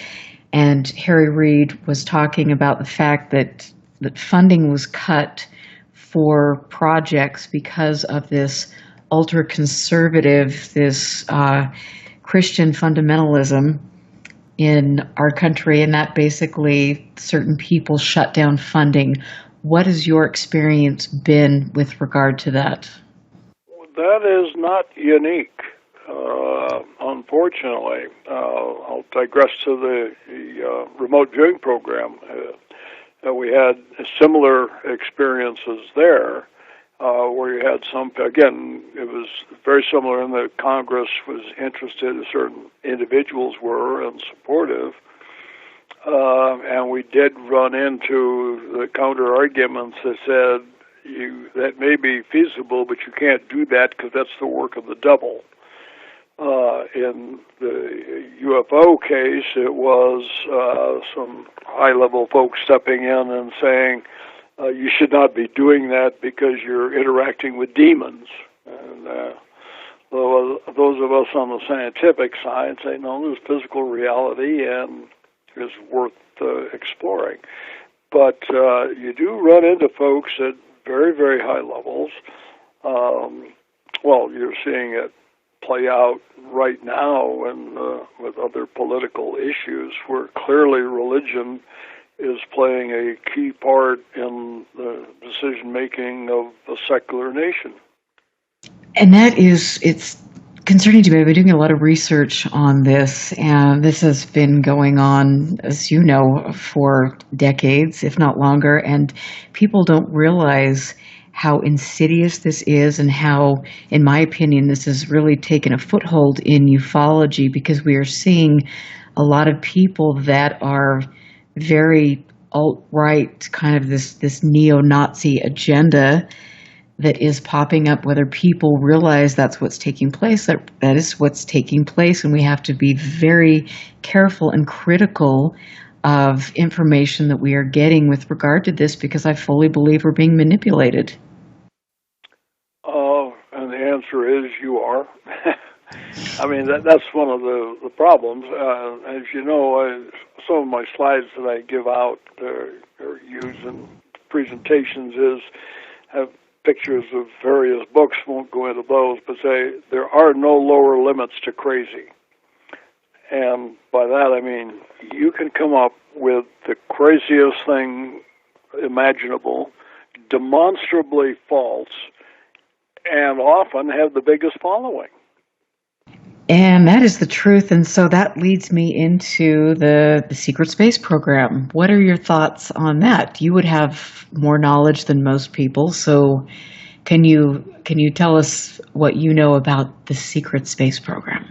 and Harry Reid was talking about the fact that funding was cut for projects because of this ultra-conservative, this Christian fundamentalism in our country, and that basically certain people shut down funding. What has your experience been with regard to that? That is not unique, unfortunately. I'll digress to the remote viewing program. We had similar experiences there. Where you had again, it was very similar in that Congress was interested, certain individuals were, and supportive. And we did run into the counter-arguments that said, that may be feasible, but you can't do that because that's the work of the devil. In the UFO case, it was some high-level folks stepping in and saying, you should not be doing that because you're interacting with demons. And those of us on the scientific side say, no, there's physical reality and is worth exploring. But you do run into folks at very, very high levels. Well, you're seeing it play out right now and with other political issues where clearly religion is playing a key part in the decision-making of a secular nation. And it's concerning to me. I've been doing a lot of research on this, and this has been going on, as you know, for decades, if not longer, and people don't realize how insidious this is and how, in my opinion, this has really taken a foothold in ufology, because we are seeing a lot of people that are very alt-right, kind of this neo-Nazi agenda that is popping up, whether people realize that's what's taking place, that is what's taking place, and we have to be very careful and critical of information that we are getting with regard to this, because I fully believe we're being manipulated. And the answer is you are. I mean, that's one of the problems. As you know, some of my slides that I give out or use in presentations have pictures of various books. Won't go into those, but say there are no lower limits to crazy. And by that I mean you can come up with the craziest thing imaginable, demonstrably false, and often have the biggest following. And that is the truth. And so that leads me into the secret space program. What are your thoughts on that? You would have more knowledge than most people. So can you tell us what you know about the secret space program?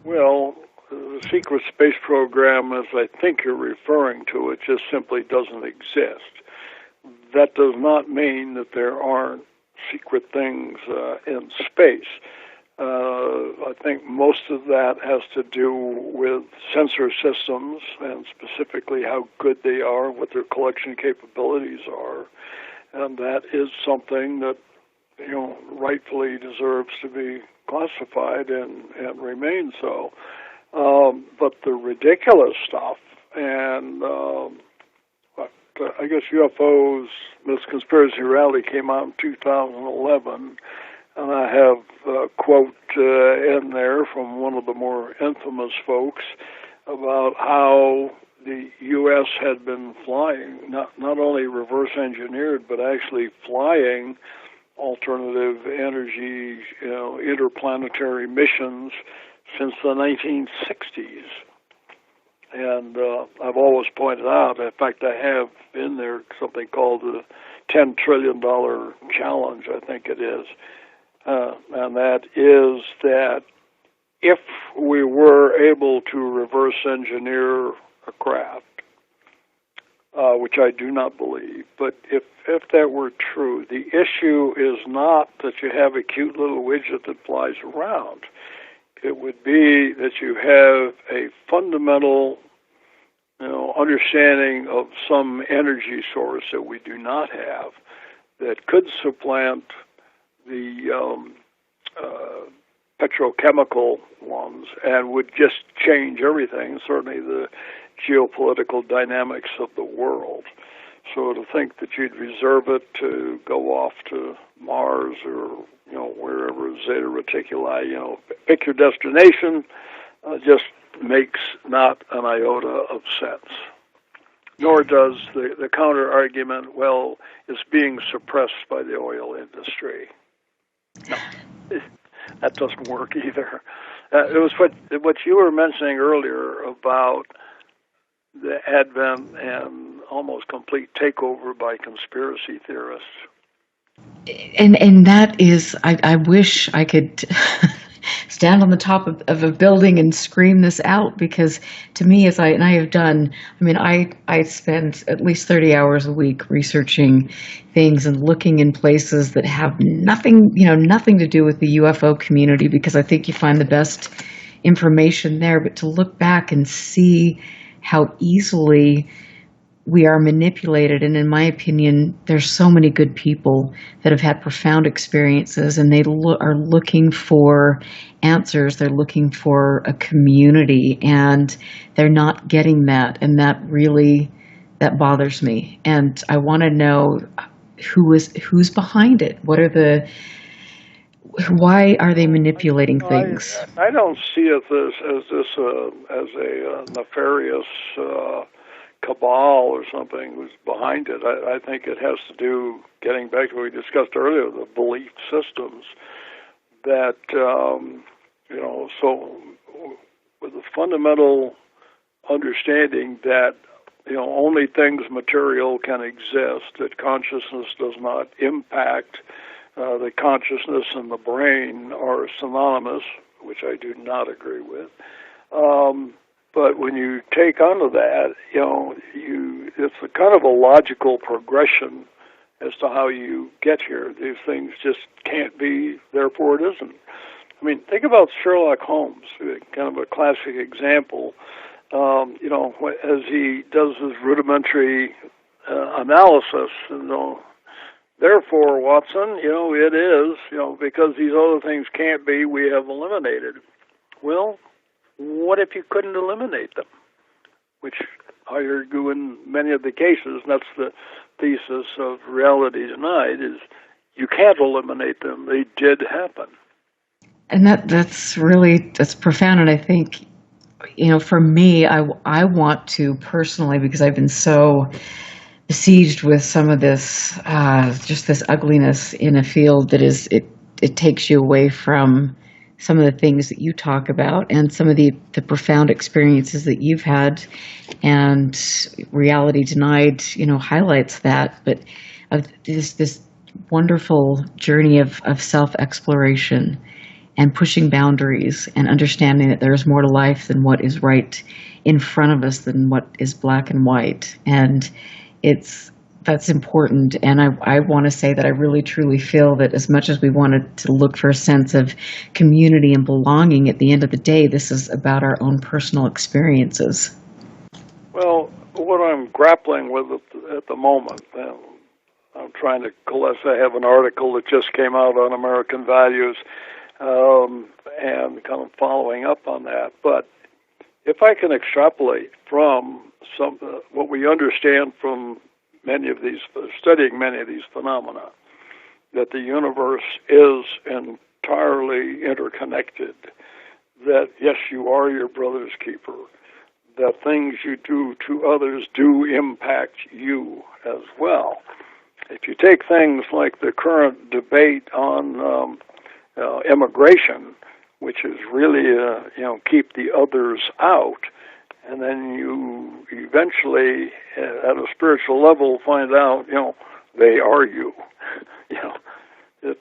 Well, the secret space program, as I think you're referring to, it just simply doesn't exist. That does not mean that there aren't secret things in space. I think most of that has to do with sensor systems, and specifically how good they are, what their collection capabilities are, and that is something that rightfully deserves to be classified and remain so. But the ridiculous stuff, and I guess UFOs, this conspiracy reality came out in 2011, and I have a quote in there from one of the more infamous folks about how the U.S. had been flying, not only reverse engineered, but actually flying alternative energy, interplanetary missions since the 1960s. And I've always pointed out, in fact, I have in there something called the $10 trillion challenge, I think it is. And that is that if we were able to reverse engineer a craft, which I do not believe, but if that were true, the issue is not that you have a cute little widget that flies around. It would be that you have a fundamental, understanding of some energy source that we do not have that could supplant the petrochemical ones and would just change everything, certainly the geopolitical dynamics of the world. So to think that you'd reserve it to go off to Mars or wherever, Zeta Reticuli, pick your destination, just makes not an iota of sense. Nor does the counter argument, well, it's being suppressed by the oil industry. No, that doesn't work either. It was what you were mentioning earlier about the advent and almost complete takeover by conspiracy theorists. And that is, I wish I could stand on the top of a building and scream this out, because to me, I have done, I spend at least 30 hours a week researching things and looking in places that have nothing to do with the UFO community, because I think you find the best information there. But to look back and see how easily we are manipulated, and in my opinion, there's so many good people that have had profound experiences, and they are looking for answers. They're looking for a community, and they're not getting that, and that bothers me. And I want to know who's behind it. Why are they manipulating things? I don't see it as a nefarious cabal or something who's behind it. I think it has to do, getting back to what we discussed earlier, the belief systems that So with the fundamental understanding that, only things material can exist, that consciousness does not impact, that consciousness and the brain are synonymous, which I do not agree with. But when you take onto that, it's a kind of a logical progression as to how you get here. These things just can't be, therefore it isn't. I mean, think about Sherlock Holmes, kind of a classic example. As he does his rudimentary analysis, therefore, Watson, it is, because these other things can't be, we have eliminated. Well, what if you couldn't eliminate them? Which I argue in many of the cases, and that's the thesis of Reality Denied, is you can't eliminate them. They did happen. And that's profound. And I think, for me, I want to personally, because I've been so besieged with some of this, just this ugliness in a field that is, it takes you away from some of the things that you talk about and some of the profound experiences that you've had. And Reality Denied, highlights that. But this wonderful journey of self-exploration and pushing boundaries and understanding that there's more to life than what is right in front of us, than what is black and white. And that's important. And I want to say that I really truly feel that as much as we wanted to look for a sense of community and belonging, at the end of the day, this is about our own personal experiences. Well, what I'm grappling with at the moment, I'm trying to coalesce. I have an article that just came out on American values, and kind of following up on that. But if I can extrapolate from what we understand from studying many of these phenomena, that the universe is entirely interconnected, that yes, you are your brother's keeper, that things you do to others do impact you as well. If you take things like the current debate on immigration, which is really, keep the others out, and then you eventually, at a spiritual level, find out, they are you. It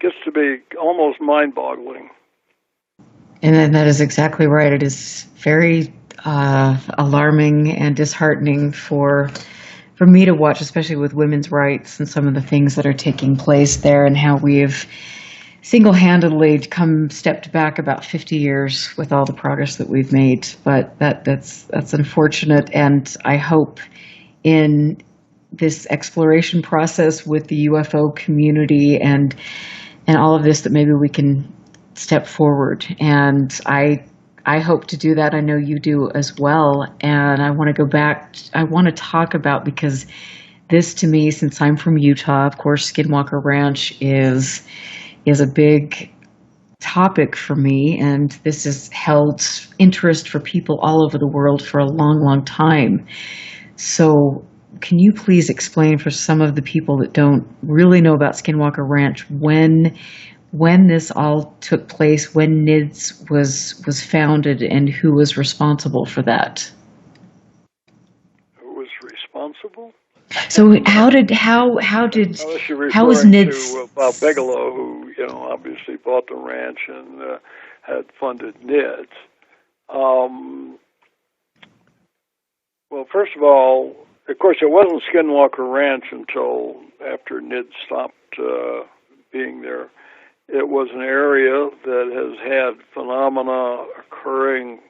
gets to be almost mind-boggling. And that is exactly right. It is very alarming and disheartening for me to watch, especially with women's rights and some of the things that are taking place there, and how we've single-handedly stepped back about 50 years with all the progress that we've made. But that's unfortunate, and I hope in this exploration process with the UFO community and all of this that maybe we can step forward. And I hope to do that. I know you do as well. And I want to go back. I want to talk about, because this, to me, since I'm from Utah, of course, Skinwalker Ranch is a big topic for me, and this has held interest for people all over the world for a long, long time. So can you please explain for some of the people that don't really know about Skinwalker Ranch when this all took place, when NIDs was founded, and who was responsible for that? Who was responsible? So how was NIDs? To Bob Bigelow, who obviously bought the ranch and had funded NIDs. Well, first of all, of course, it wasn't Skinwalker Ranch until after NIDs stopped being there. It was an area that has had phenomena occurring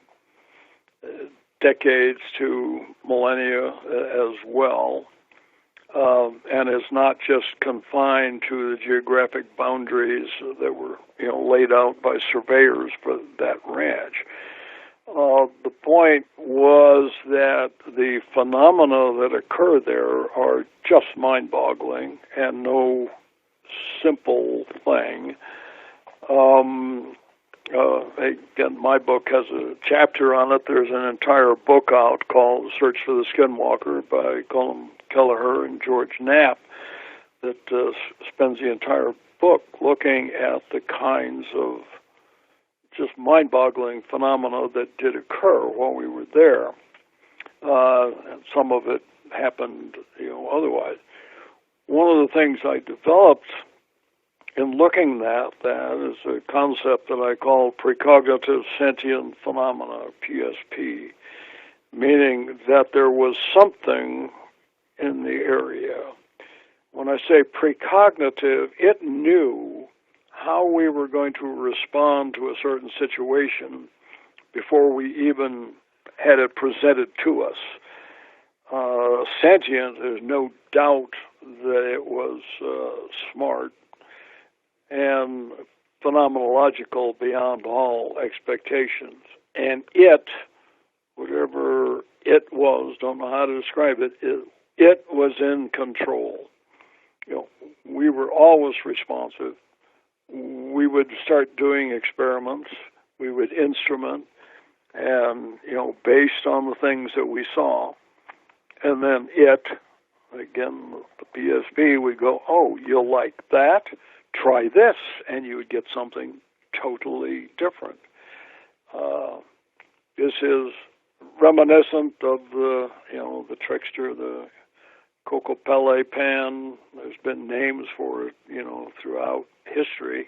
decades to millennia as well. And is not just confined to the geographic boundaries that were, laid out by surveyors for that ranch. The point was that the phenomena that occur there are just mind-boggling and no simple thing. Again, my book has a chapter on it. There's an entire book out called Search for the Skinwalker by Colin Kelleher and George Knapp that spends the entire book looking at the kinds of just mind-boggling phenomena that did occur while we were there. And some of it happened, otherwise. One of the things I developed in looking at that is a concept that I call precognitive sentient phenomena, PSP, meaning that there was something in the area. When I say precognitive, it knew how we were going to respond to a certain situation before we even had it presented to us. Sentient, there's no doubt that it was smart and phenomenological beyond all expectations. And it, whatever it was, don't know how to describe it, it was in control. We were always responsive. We would start doing experiments. We would instrument, and, based on the things that we saw. And then it, again, the PSP, would go, oh, you'll like that? Try this, and you would get something totally different. This is reminiscent of the trickster, the Cocopelle pan. There's been names for it, throughout history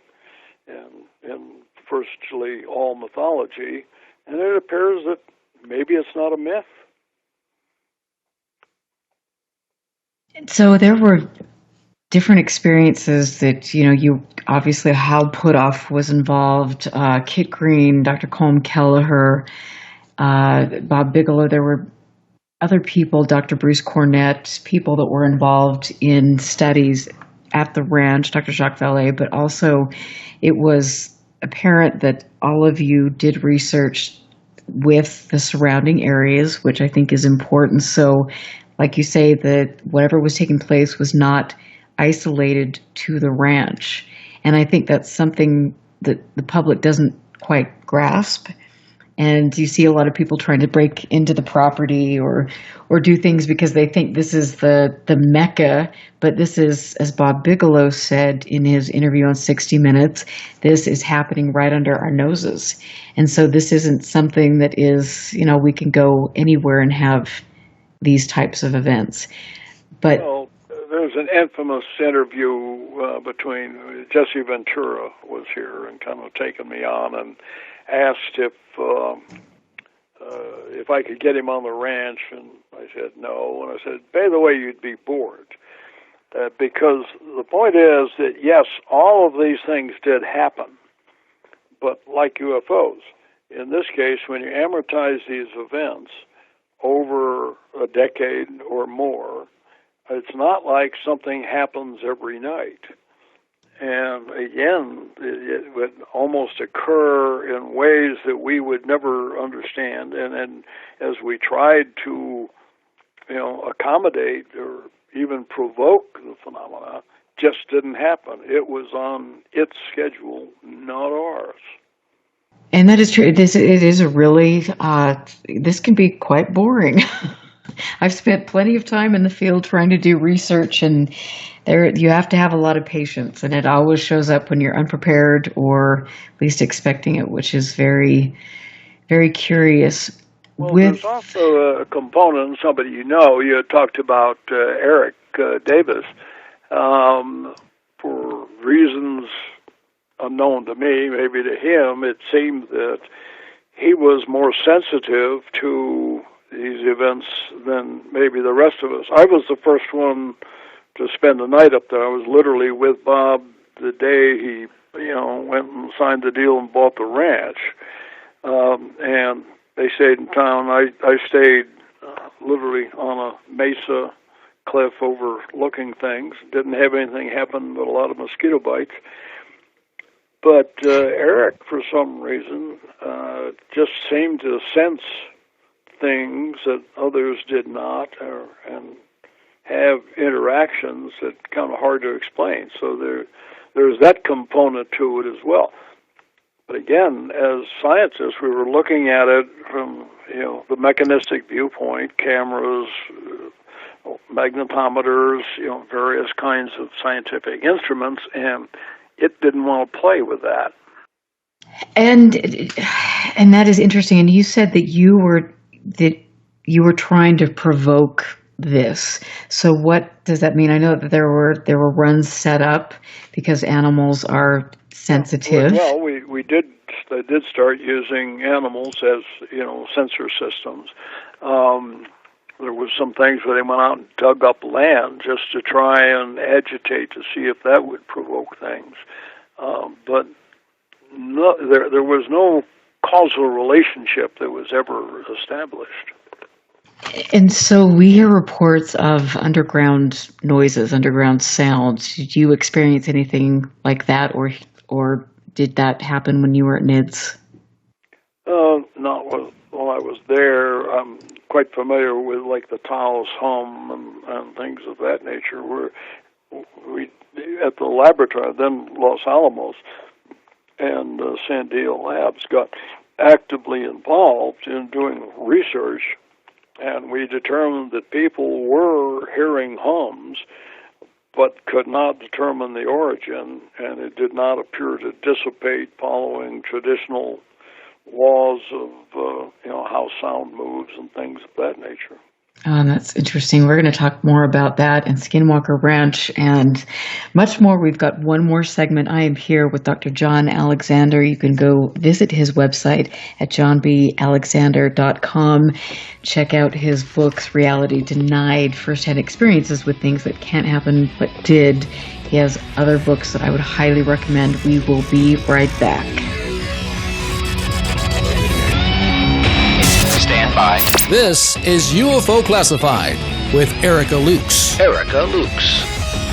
and virtually all mythology. And it appears that maybe it's not a myth. So there were different experiences that, you obviously, Hal Puthoff was involved, Kit Green, Dr. Colm Kelleher, Bob Bigelow. There were other people, Dr. Bruce Cornett, people that were involved in studies at the ranch, Dr. Jacques Vallée, but also it was apparent that all of you did research with the surrounding areas, which I think is important. So, like you say, that whatever was taking place was not isolated to the ranch. And I think that's something that the public doesn't quite grasp. And you see a lot of people trying to break into the property or do things because they think this is the Mecca. But this is, as Bob Bigelow said in his interview on 60 Minutes, this is happening right under our noses. And so this isn't something that is, we can go anywhere and have these types of events. But there's an infamous interview between Jesse Ventura was here and kind of taken me on and asked if I could get him on the ranch, and I said no. And I said, by the way, you'd be bored. Because the point is that, yes, all of these things did happen, but like UFOs, in this case, when you amortize these events over a decade or more, it's not like something happens every night. And again, it would almost occur in ways that we would never understand. And as we tried to, accommodate or even provoke the phenomena, just didn't happen. It was on its schedule, not ours. And that is true. It is a really, this can be quite boring. I've spent plenty of time in the field trying to do research, and you have to have a lot of patience, and it always shows up when you're unprepared or least expecting it, which is very, very curious. Well, there's also a component, somebody you had talked about Eric Davis, for reasons unknown to me, maybe to him, it seemed that he was more sensitive to these events than maybe the rest of us. I was the first one to spend the night up there. I was literally with Bob the day he, went and signed the deal and bought the ranch. And they stayed in town. I stayed literally on a mesa cliff overlooking things. Didn't have anything happen but a lot of mosquito bites. But Eric, for some reason, just seemed to sense things that others did not, and have interactions that kind of hard to explain. So there's that component to it as well. But again, as scientists, we were looking at it from the mechanistic viewpoint, cameras, magnetometers, various kinds of scientific instruments, and it didn't want to play with that. And that is interesting. And you said that you were trying to provoke this. So what does that mean? I know that there were runs set up because animals are sensitive. Well, we did start using animals as sensor systems. There was some things where they went out and dug up land just to try and agitate to see if that would provoke things. But no, there was no causal relationship that was ever established. And so we hear reports of underground noises, underground sounds. Did you experience anything like that, or did that happen when you were at NIDS? Not while I was there. I'm quite familiar with like the Taos hum and things of that nature. Where we at the laboratory, then Los Alamos and Sandia Labs got actively involved in doing research. And we determined that people were hearing hums, but could not determine the origin, and it did not appear to dissipate following traditional laws of how sound moves and things of that nature. That's interesting. We're going to talk more about that and Skinwalker Ranch and much more. We've got one more segment. I am here with Dr. John Alexander. You can go visit his website at johnbalexander.com. Check out his books, Reality Denied, Firsthand Experiences with Things That Can't Happen But Did. He has other books that I would highly recommend. We will be right back. Stand by. This is UFO Classified with Erica Lukes.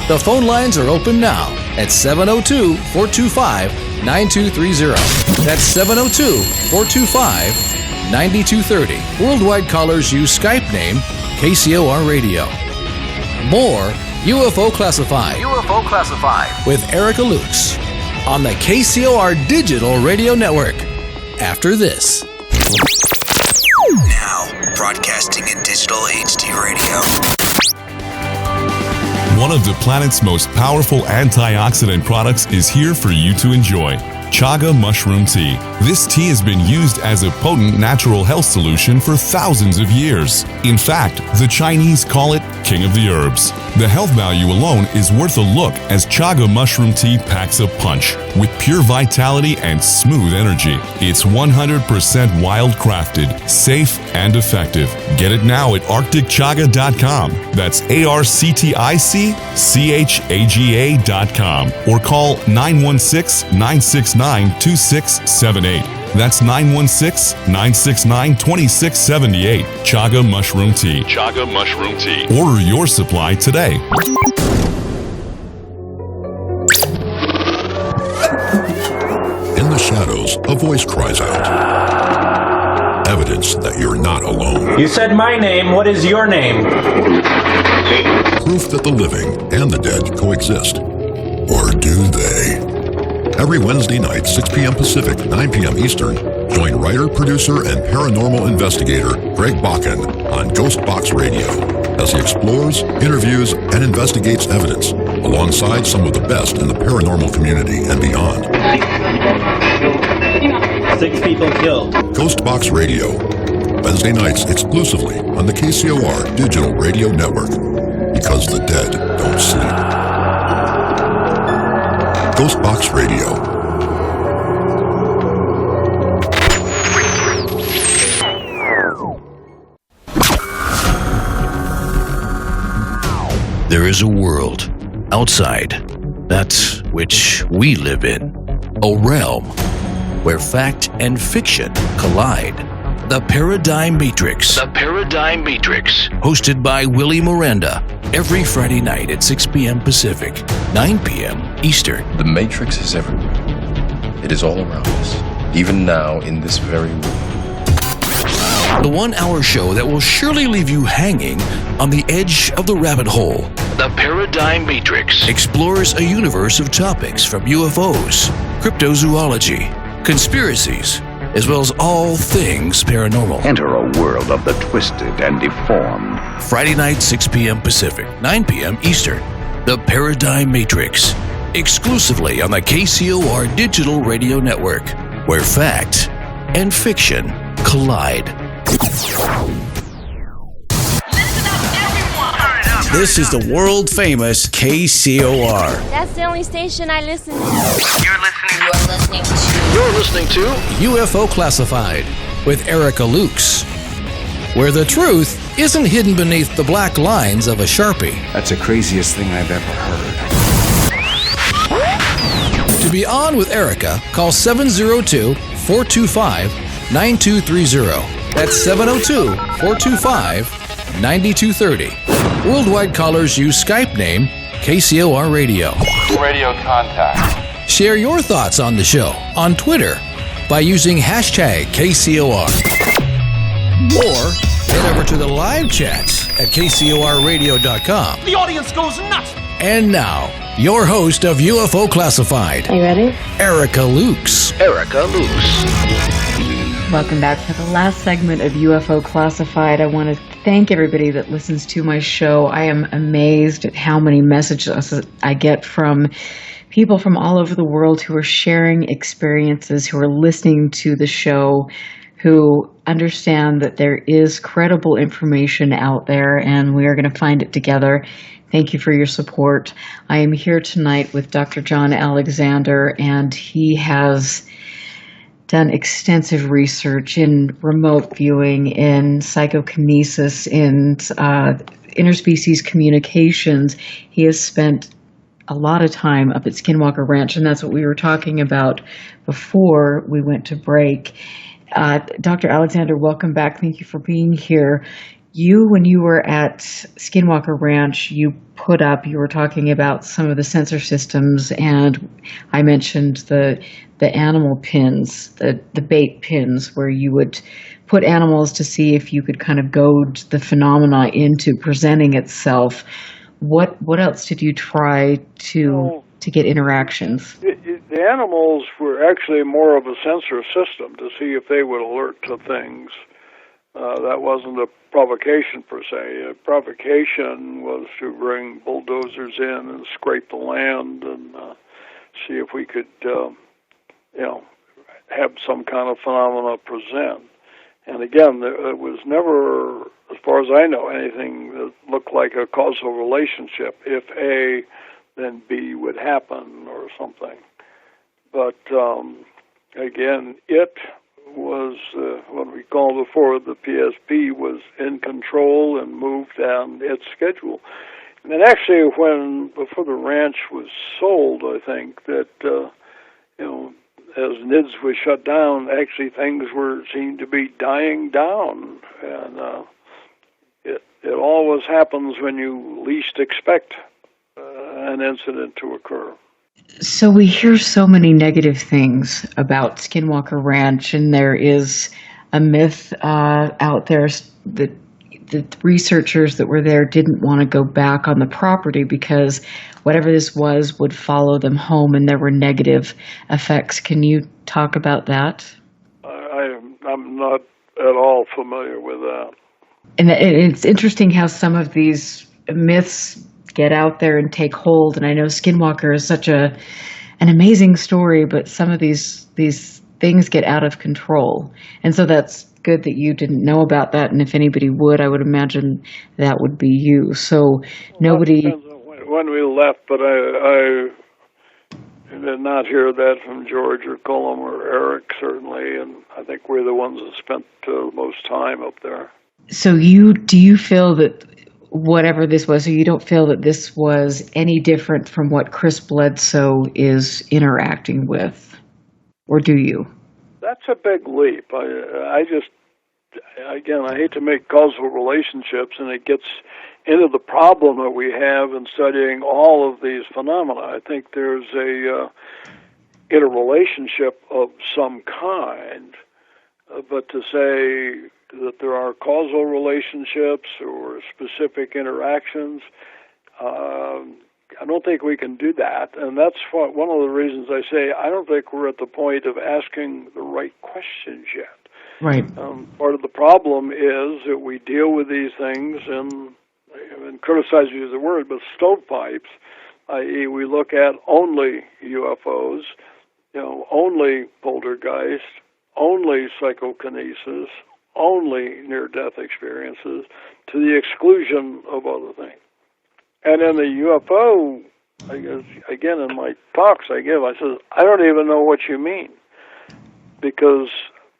The phone lines are open now at 702-425-9230. That's 702-425-9230. Worldwide callers use Skype name KCOR Radio. More UFO Classified with Erica Lukes on the KCOR Digital Radio Network. After this. Now, broadcasting in digital HD radio. One of the planet's most powerful antioxidant products is here for you to enjoy. Chaga mushroom tea. This tea has been used as a potent natural health solution for thousands of years. In fact, the Chinese call it king of the herbs. The health value alone is worth a look as Chaga mushroom tea packs a punch with pure vitality and smooth energy. It's 100% wild crafted, safe, and effective. Get it now at arcticchaga.com. That's ARCTICCHAGA.com or call 916-969-2678. That's 916-969-2678. Chaga Mushroom Tea. Order your supply today. In the shadows, a voice cries out. Evidence that you're not alone. You said my name. What is your name? Proof that the living and the dead coexist. Or do they? Every Wednesday night, 6 p.m. Pacific, 9 p.m. Eastern, join writer, producer, and paranormal investigator Greg Bakken on Ghost Box Radio as he explores, interviews, and investigates evidence alongside some of the best in the paranormal community and beyond. 6 people killed. Ghost Box Radio, Wednesday nights exclusively on the KCOR Digital Radio Network, because the dead don't sleep. Ghost Box Radio. There is a world outside that which we live in, a realm where fact and fiction collide. The Paradigm Matrix. Hosted by Willie Miranda. Every Friday night at 6 p.m. Pacific, 9 p.m. Eastern. The Matrix is everywhere. It is all around us, even now in this very room. The 1-hour show that will surely leave you hanging on the edge of the rabbit hole. The Paradigm Matrix explores a universe of topics from UFOs, cryptozoology, conspiracies, as well as all things paranormal. Enter a world of the twisted and deformed. Friday night, 6 p.m. Pacific, 9 p.m. Eastern. The Paradigm Matrix. Exclusively on the KCOR Digital Radio Network, where fact and fiction collide. This is the world-famous KCOR. That's the only station I listen to. You're listening to UFO Classified with Erica Lukes, where the truth isn't hidden beneath the black lines of a Sharpie. That's the craziest thing I've ever heard. To be on with Erica, call 702-425-9230. That's 702-425-9230. Worldwide callers use Skype name KCOR Radio. Radio contact. Share your thoughts on the show on Twitter by using hashtag KCOR. Or head over to the live chats at KCORradio.com. The audience goes nuts! And now, your host of UFO Classified. Are you ready? Erica Lukes. Erica Lukes. Welcome back to the last segment of UFO Classified. I want to thank everybody that listens to my show. I am amazed at how many messages I get from people from all over the world who are sharing experiences, who are listening to the show, who understand that there is credible information out there and we are going to find it together. Thank you for your support. I am here tonight with Dr. John Alexander, and he has done extensive research in remote viewing, in psychokinesis, in interspecies communications. He has spent a lot of time up at Skinwalker Ranch, and that's what we were talking about before we went to break. Dr. Alexander, welcome back. Thank you for being here. When you were at Skinwalker Ranch, you were talking about some of the sensor systems, and I mentioned the animal pins, the bait pins, where you would put animals to see if you could kind of goad the phenomena into presenting itself. What else did you try to get interactions? The animals were actually more of a sensor system to see if they would alert to things. That wasn't a provocation per se. A provocation was to bring bulldozers in and scrape the land and see if we could, have some kind of phenomena present. And again, it was never, as far as I know, anything that looked like a causal relationship. If A, then B would happen or something. But again, it was what we called before the PSP was in control and moved down its schedule. And then actually, before the ranch was sold, I think that as NIDs was shut down, actually things seemed to be dying down, and it always happens when you least expect an incident to occur. So we hear so many negative things about Skinwalker Ranch, and there is a myth out there that the researchers that were there didn't want to go back on the property because whatever this was would follow them home, and there were negative effects. Can you talk about that? I'm not at all familiar with that. And it's interesting how some of these myths get out there and take hold. And I know Skinwalker is such an amazing story, but some of these things get out of control. And so that's good that you didn't know about that. And if anybody would, I would imagine that would be you. So nobody. Well, when we left, but I did not hear that from George or Cullum or Eric, certainly. And I think we're the ones that spent the most time up there. So do you feel that whatever this was, so you don't feel that this was any different from what Chris Bledsoe is interacting with, or do you? That's a big leap. I hate to make causal relationships, and it gets into the problem that we have in studying all of these phenomena. I think there's a interrelationship of some kind, but to say that there are causal relationships or specific interactions, I don't think we can do that. And that's one of the reasons I say I don't think we're at the point of asking the right questions yet. Right. Part of the problem is that we deal with these things and criticize use the word, but stovepipes, i.e. we look at only UFOs, only poltergeist, only psychokinesis, only near-death experiences, to the exclusion of other things. And in the UFO, I guess, again, in my talks I said, I don't even know what you mean, because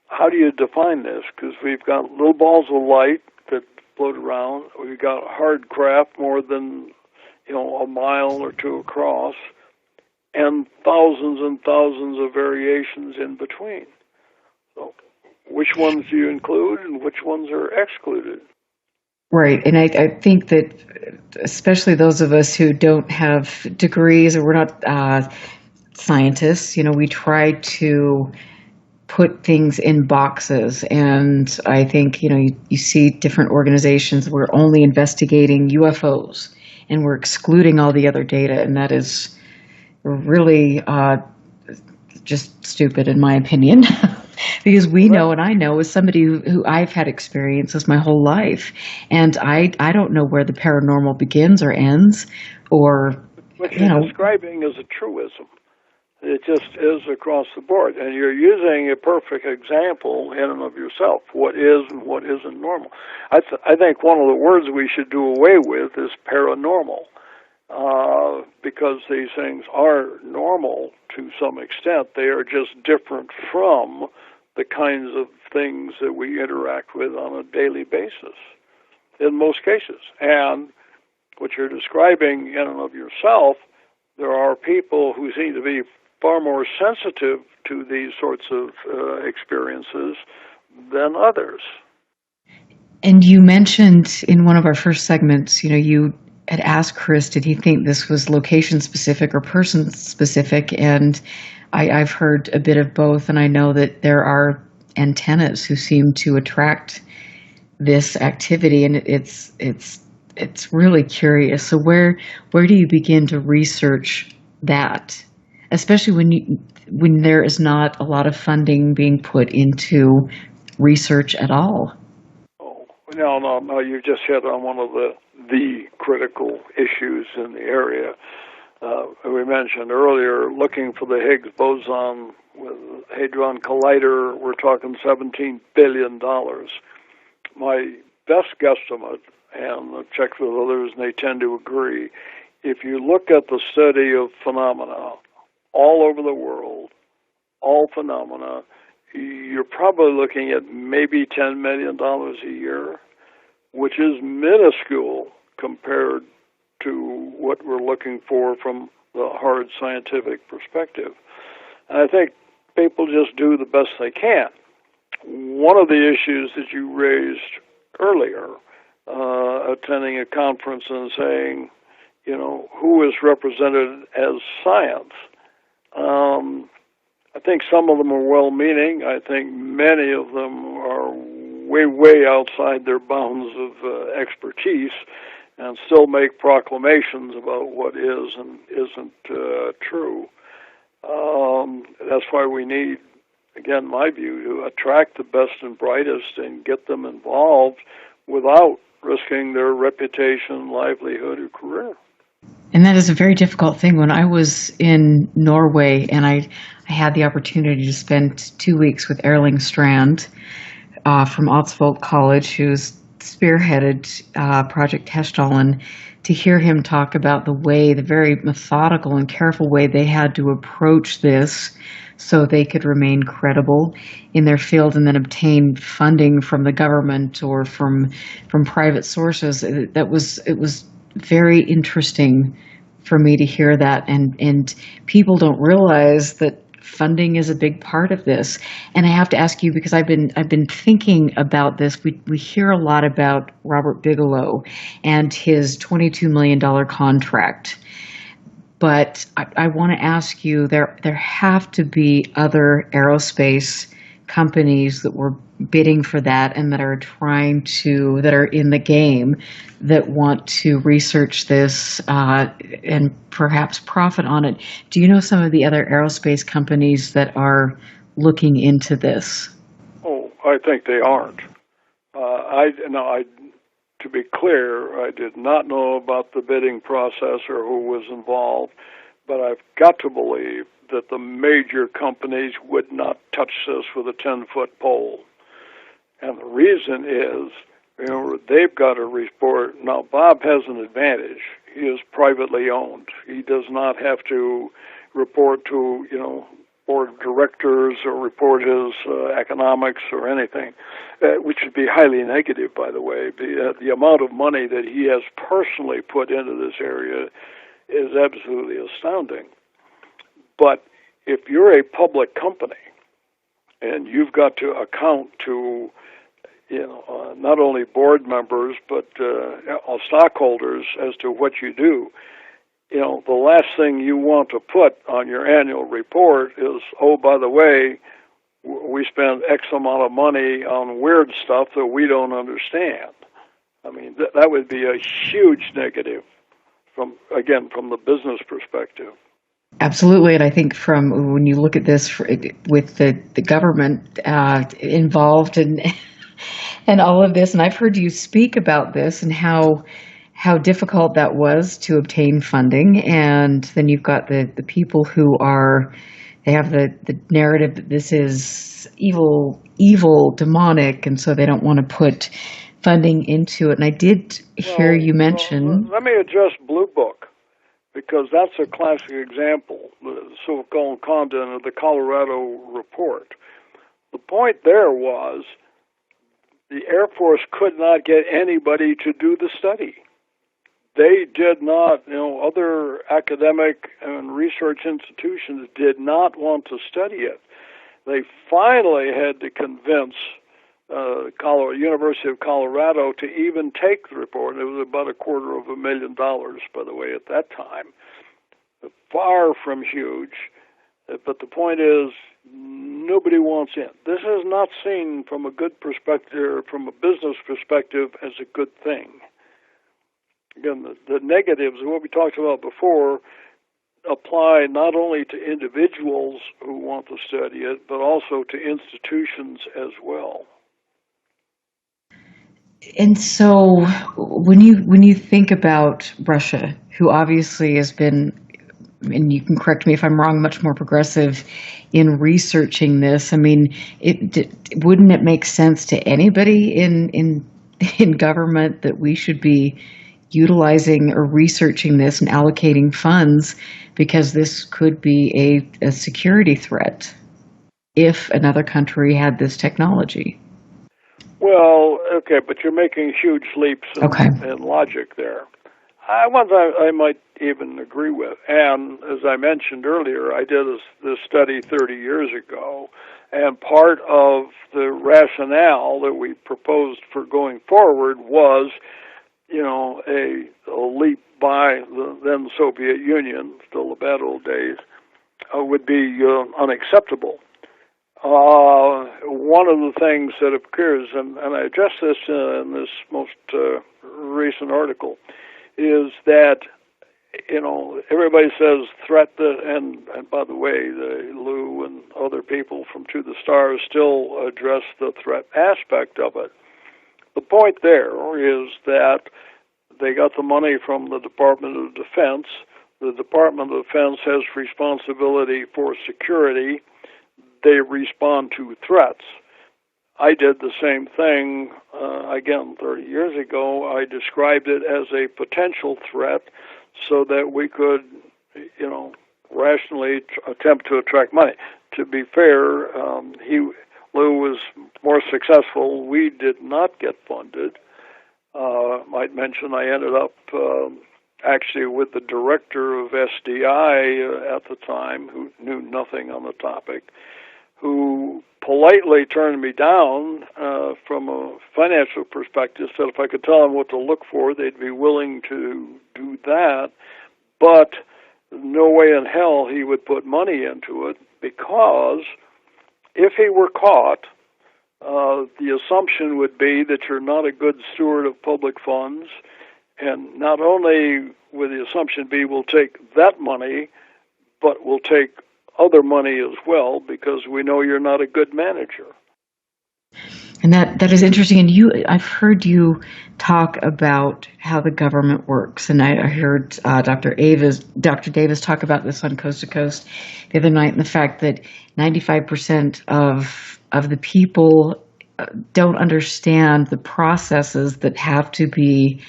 how do you define this? Because we've got little balls of light that float around. We've got hard craft more than, a mile or two across, and thousands of variations in between. So which ones do you include and which ones are excluded? Right, and I think that especially those of us who don't have degrees or we're not scientists, we try to put things in boxes. And I think, you see different organizations, we're only investigating UFOs and we're excluding all the other data. And that is really just stupid, in my opinion. Because we know, and I know as somebody who I've had experiences my whole life, and I don't know where the paranormal begins or ends, or, what you're describing is a truism. It just is across the board. And you're using a perfect example in and of yourself, what is and what isn't normal. I think one of the words we should do away with is paranormal, because these things are normal to some extent. They are just different from the kinds of things that we interact with on a daily basis, in most cases. And what you're describing in and of yourself, there are people who seem to be far more sensitive to these sorts of experiences than others. And you mentioned in one of our first segments, you had asked Chris, did he think this was location-specific or person-specific? And I've heard a bit of both, and I know that there are antennas who seem to attract this activity, and it's really curious. So where do you begin to research that? Especially when there is not a lot of funding being put into research at all. Oh, no, you just hit on one of the critical issues in the area. We mentioned earlier, looking for the Higgs boson with Hadron Collider, we're talking $17 billion. My best guesstimate, and I've checked with others and they tend to agree, if you look at the study of phenomena all over the world, all phenomena, you're probably looking at maybe $10 million a year, which is minuscule compared to what we're looking for from the hard scientific perspective. And I think people just do the best they can. One of the issues that you raised earlier, attending a conference and saying, who is represented as science? I think some of them are well-meaning. I think many of them are way outside their bounds of expertise and still make proclamations about what is and isn't true. That's why we need, again, my view, to attract the best and brightest and get them involved without risking their reputation, livelihood, or career. And that is a very difficult thing. When I was in Norway and I had the opportunity to spend 2 weeks with Erling Strand from Oxford College, who's spearheaded Project Hestal, and to hear him talk about the very methodical and careful way they had to approach this so they could remain credible in their field and then obtain funding from the government or from private sources. It was very interesting for me to hear that, and people don't realize that funding is a big part of this. And I have to ask you, because I've been thinking about this. We hear a lot about Robert Bigelow and his $22 million contract. But I want to ask you, there have to be other aerospace companies that were bidding for that and that are that are in the game, that want to research this and perhaps profit on it. Do you know some of the other aerospace companies that are looking into this? Oh, I think they aren't. To be clear, I did not know about the bidding process or who was involved, but I've got to believe that the major companies would not touch this with a 10-foot pole. And the reason is, they've got to report. Now, Bob has an advantage. He is privately owned. He does not have to report to, board of directors or report his economics or anything, which would be highly negative, by the way. The amount of money that he has personally put into this area is absolutely astounding. But if you're a public company and you've got to account to not only board members but stockholders as to what you do, the last thing you want to put on your annual report is, oh, by the way, we spend X amount of money on weird stuff that we don't understand. I mean, that would be a huge negative from the business perspective. Absolutely, and I think when you look at this with the government involved and all of this, and I've heard you speak about this and how difficult that was to obtain funding, and then you've got the people who they have the narrative that this is evil, demonic, and so they don't want to put funding into it. And I did hear you mention... let me address Blue Book, because that's a classic example, the so-called content of the Colorado report. The point there was the Air Force could not get anybody to do the study. They did not, other academic and research institutions did not want to study it. They finally had to convince University of Colorado to even take the report. It was about $250,000, by the way, at that time. Far from huge. But the point is, nobody wants in. This is not seen from a good perspective, from a business perspective, as a good thing. Again, the negatives, what we talked about before, apply not only to individuals who want to study it, but also to institutions as well. And so when you think about Russia, who obviously has been, and you can correct me if I'm wrong, much more progressive in researching this, I mean, wouldn't it make sense to anybody in government that we should be utilizing or researching this and allocating funds, because this could be a security threat if another country had this technology? Well, okay, but you're making huge leaps in logic there. Ones I might even agree with. And as I mentioned earlier, I did this study 30 years ago, and part of the rationale that we proposed for going forward was, a leap by the then Soviet Union, still the bad old days, would be unacceptable. One of the things that appears, and I addressed this in this most recent article, is that, everybody says threat, and by the way, Lou and other people from To the Stars still address the threat aspect of it. The point there is that they got the money from the Department of Defense. The Department of Defense has responsibility for security. They respond to threats. I did the same thing, again, 30 years ago. I described it as a potential threat so that we could, rationally attempt to attract money. To be fair, Lou was more successful. We did not get funded. Might mention I ended up actually with the director of SDI at the time, who knew nothing on the topic, who politely turned me down from a financial perspective, said if I could tell them what to look for, they'd be willing to do that, but no way in hell he would put money into it, because if he were caught, the assumption would be that you're not a good steward of public funds, and not only would the assumption be we'll take that money, but we'll take other money as well, because we know you're not a good manager. And that is interesting. And I've heard you talk about how the government works, and I heard Dr. Davis talk about this on Coast to Coast the other night, and the fact that 95% of the people don't understand the processes that have to be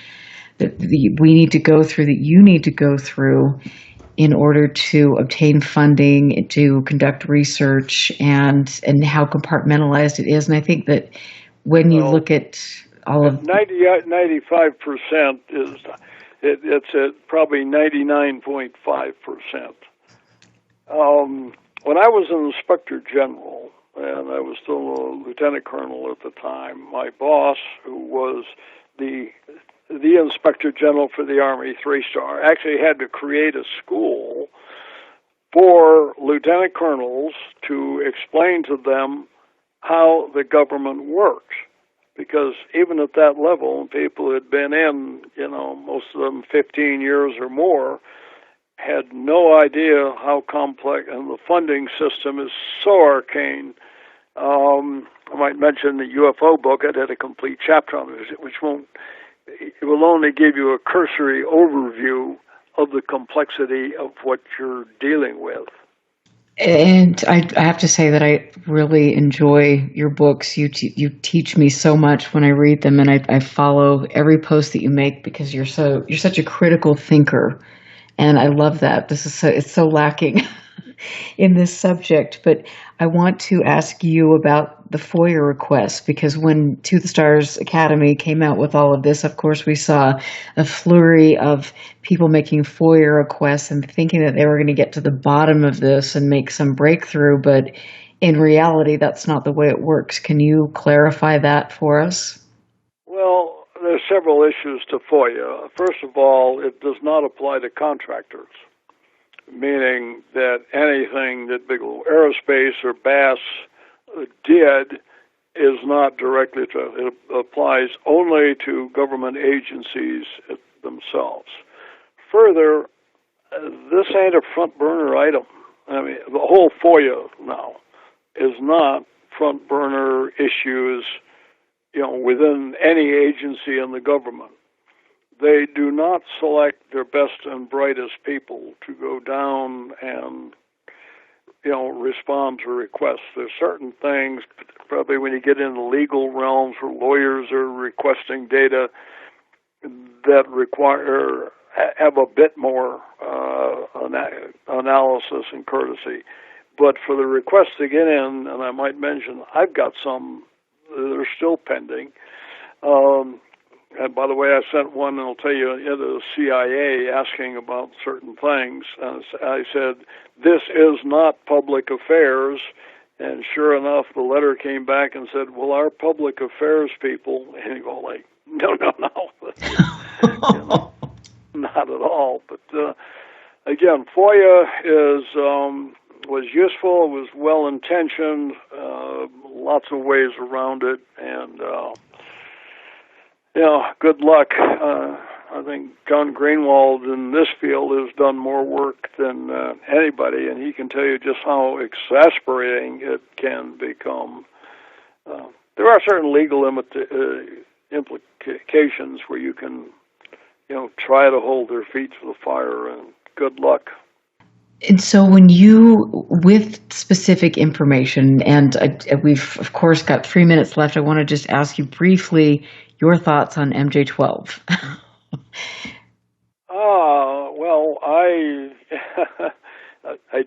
we need to go through, that you need to go through in order to obtain funding, to conduct research, and how compartmentalized it is. And I think that when you look at all of 95% is it's at probably 99.5%. When I was an inspector general, and I was still a lieutenant colonel at the time, my boss, who was the inspector general for the Army 3-star, actually had to create a school for lieutenant colonels to explain to them how the government works. Because even at that level, people had been in, most of them 15 years or more, had no idea how complex, and the funding system is so arcane. I might mention the UFO book. It had a complete chapter on it, it will only give you a cursory overview of the complexity of what you're dealing with. And I have to say that I really enjoy your books. You teach me so much when I read them, and I follow every post that you make because you're such a critical thinker, and I love that. It's so lacking in this subject. But I want to ask you about the FOIA request, because when To the Stars Academy came out with all of this, of course, we saw a flurry of people making FOIA requests and thinking that they were going to get to the bottom of this and make some breakthrough. But in reality, that's not the way it works. Can you clarify that for us? Well, there's several issues to FOIA. First of all, it does not apply to contractors, meaning that anything that Bigelow Aerospace or Bass did is not directly to, it applies only to government agencies themselves. Further, this ain't a front burner item. I mean, the whole FOIA now is not front burner issues, within any agency in the government. They do not select their best and brightest people to go down and respond to requests. There's certain things, probably when you get into legal realms where lawyers are requesting data, that have a bit more analysis and courtesy. But for the requests to get in, and I might mention, I've got some that are still pending. And by the way, I sent one, and I'll tell you, into the CIA asking about certain things. And I said, this is not public affairs. And sure enough, the letter came back and said, well, our public affairs people, and you go like, no. Not at all. But again, FOIA was useful, it was well-intentioned, lots of ways around it, and good luck. I think John Greenwald in this field has done more work than anybody, and he can tell you just how exasperating it can become. There are certain legal implications where you can, try to hold their feet to the fire, and good luck. And so when with specific information, and we've, of course, got 3 minutes left, I want to just ask you briefly your thoughts on MJ-12. Well, I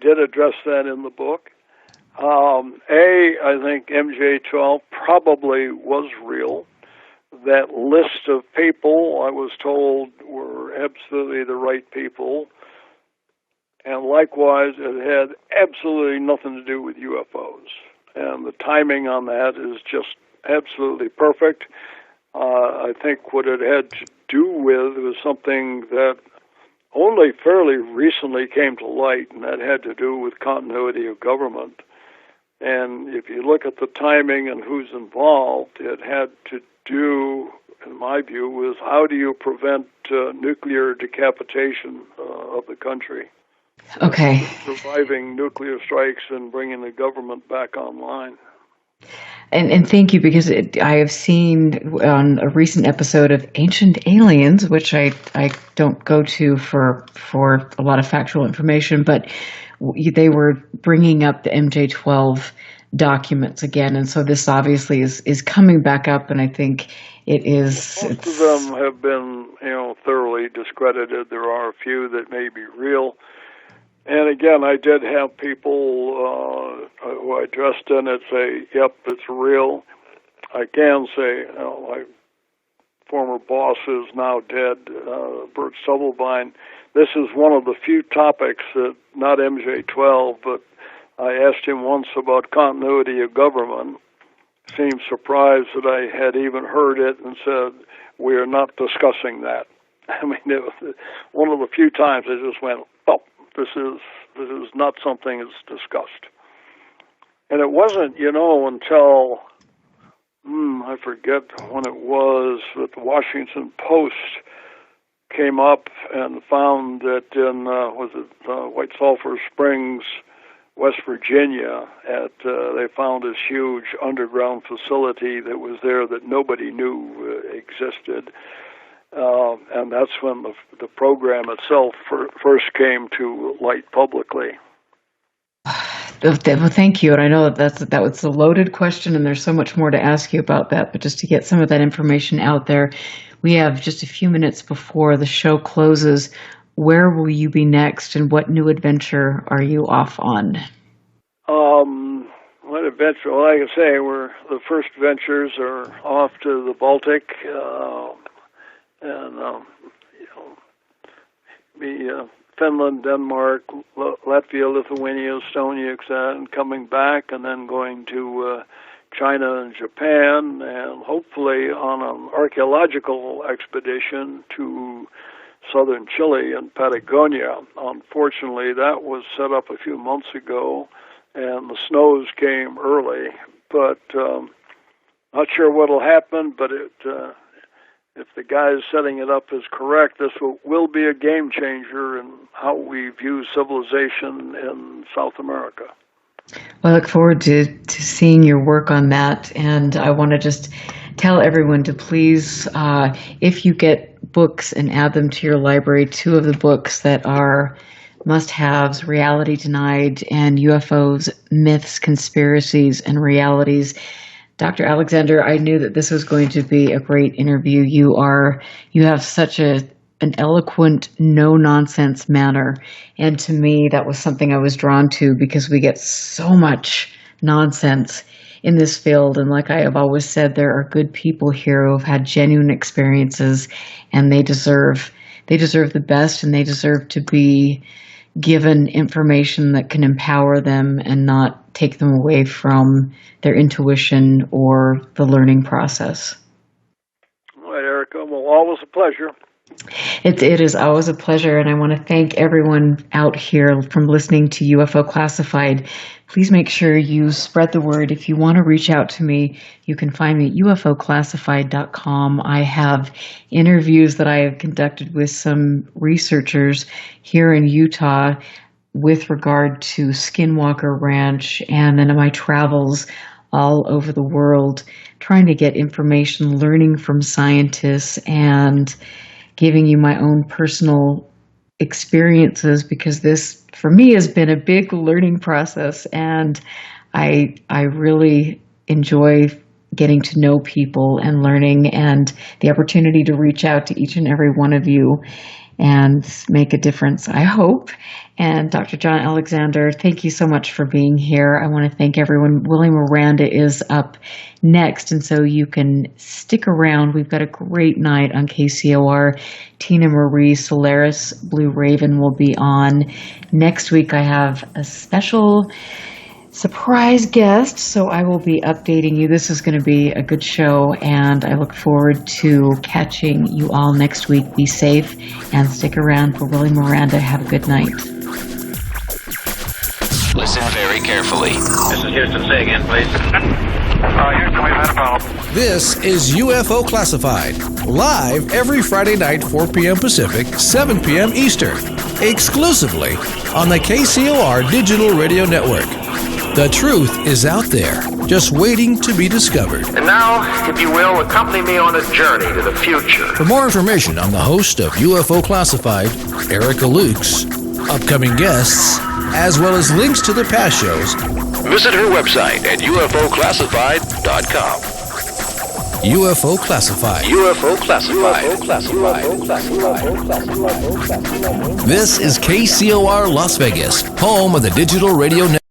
did address that in the book. I think MJ-12 probably was real. That list of people, I was told, were absolutely the right people. And likewise, it had absolutely nothing to do with UFOs. And the timing on that is just absolutely perfect. I think what it had to do with was something that only fairly recently came to light, and that had to do with continuity of government. And if you look at the timing and who's involved, it had to do, in my view, with how do you prevent nuclear decapitation of the country. Okay. Surviving nuclear strikes and bringing the government back online. And thank you, because I have seen on a recent episode of Ancient Aliens, which I don't go to for a lot of factual information, but they were bringing up the MJ-12 documents again, and so this obviously is coming back up, and I think it is. Most of them have been, thoroughly discredited. There are a few that may be real. And again, I did have people who I dressed in it say, yep, it's real. I can say, my former boss is now dead, Bert Stubblebine. This is one of the few topics that, not MJ-12, but I asked him once about continuity of government. Seemed surprised that I had even heard it and said, we are not discussing that. I mean, it was one of the few times I just went, oh, this is not something that's discussed. And it wasn't, until, I forget when it was, that the Washington Post came up and found that in, White Sulphur Springs, West Virginia, they found this huge underground facility that was there that nobody knew existed. And that's when the program itself first came to light publicly. Well, thank you. And I know that was a loaded question, and there's so much more to ask you about that. But just to get some of that information out there, we have just a few minutes before the show closes. Where will you be next, and what new adventure are you off on? What adventure? Well, like I say, the first ventures are off to the Baltic, Finland, Denmark, Latvia, Lithuania, Estonia, etc., and coming back, and then going to China and Japan, and hopefully on an archaeological expedition to southern Chile and Patagonia. Unfortunately, that was set up a few months ago, and the snows came early, but not sure what will happen, but if the guy setting it up is correct, this will be a game changer in how we view civilization in South America. Well, I look forward to seeing your work on that, and I want to just tell everyone to please, if you get books and add them to your library, 2 of the books that are must-haves, Reality Denied and UFOs, Myths, Conspiracies, and Realities. Dr. Alexander, I knew that this was going to be a great interview. You have such an eloquent, no-nonsense manner, and to me, that was something I was drawn to, because we get so much nonsense in this field, and like I have always said, there are good people here who have had genuine experiences, and they deserve the best, and they deserve to be given information that can empower them and not take them away from their intuition or the learning process. All right, Erica. Well, always a pleasure. It is always a pleasure, and I want to thank everyone out here from listening to UFO Classified. Please make sure you spread the word. If you want to reach out to me, you can find me at ufoclassified.com. I have interviews that I have conducted with some researchers here in Utah with regard to Skinwalker Ranch, and then my travels all over the world, trying to get information, learning from scientists, and giving you my own personal experiences, because this, for me, has been a big learning process, and I really enjoy getting to know people and learning, and the opportunity to reach out to each and every one of you and make a difference, I hope. And Dr. John Alexander, thank you so much for being here. I want to thank everyone. Willie Miranda is up next, and so you can stick around. We've got a great night on KCOR. Tina Marie Solaris, Blue Raven, will be on. Next week I have a special surprise guest, so I will be updating you. This is going to be a good show, and I look forward to catching you all next week. Be safe and stick around for Willie Miranda. Have a good night. Listen very carefully. This is Houston. Say again, please. Houston, we've had a problem. This is UFO Classified, live every Friday night, 4 p.m. Pacific, 7 p.m. Eastern, exclusively on the KCOR Digital Radio Network. The truth is out there. just waiting to be discovered. And now, if you will, accompany me on a journey to the future. For more information on the host of UFO Classified, Erica Lukes, upcoming guests, as well as links to the past shows, visit her website at ufoclassified.com. UFO Classified. UFO Classified. This is KCOR Las Vegas, home of the Digital Radio Network.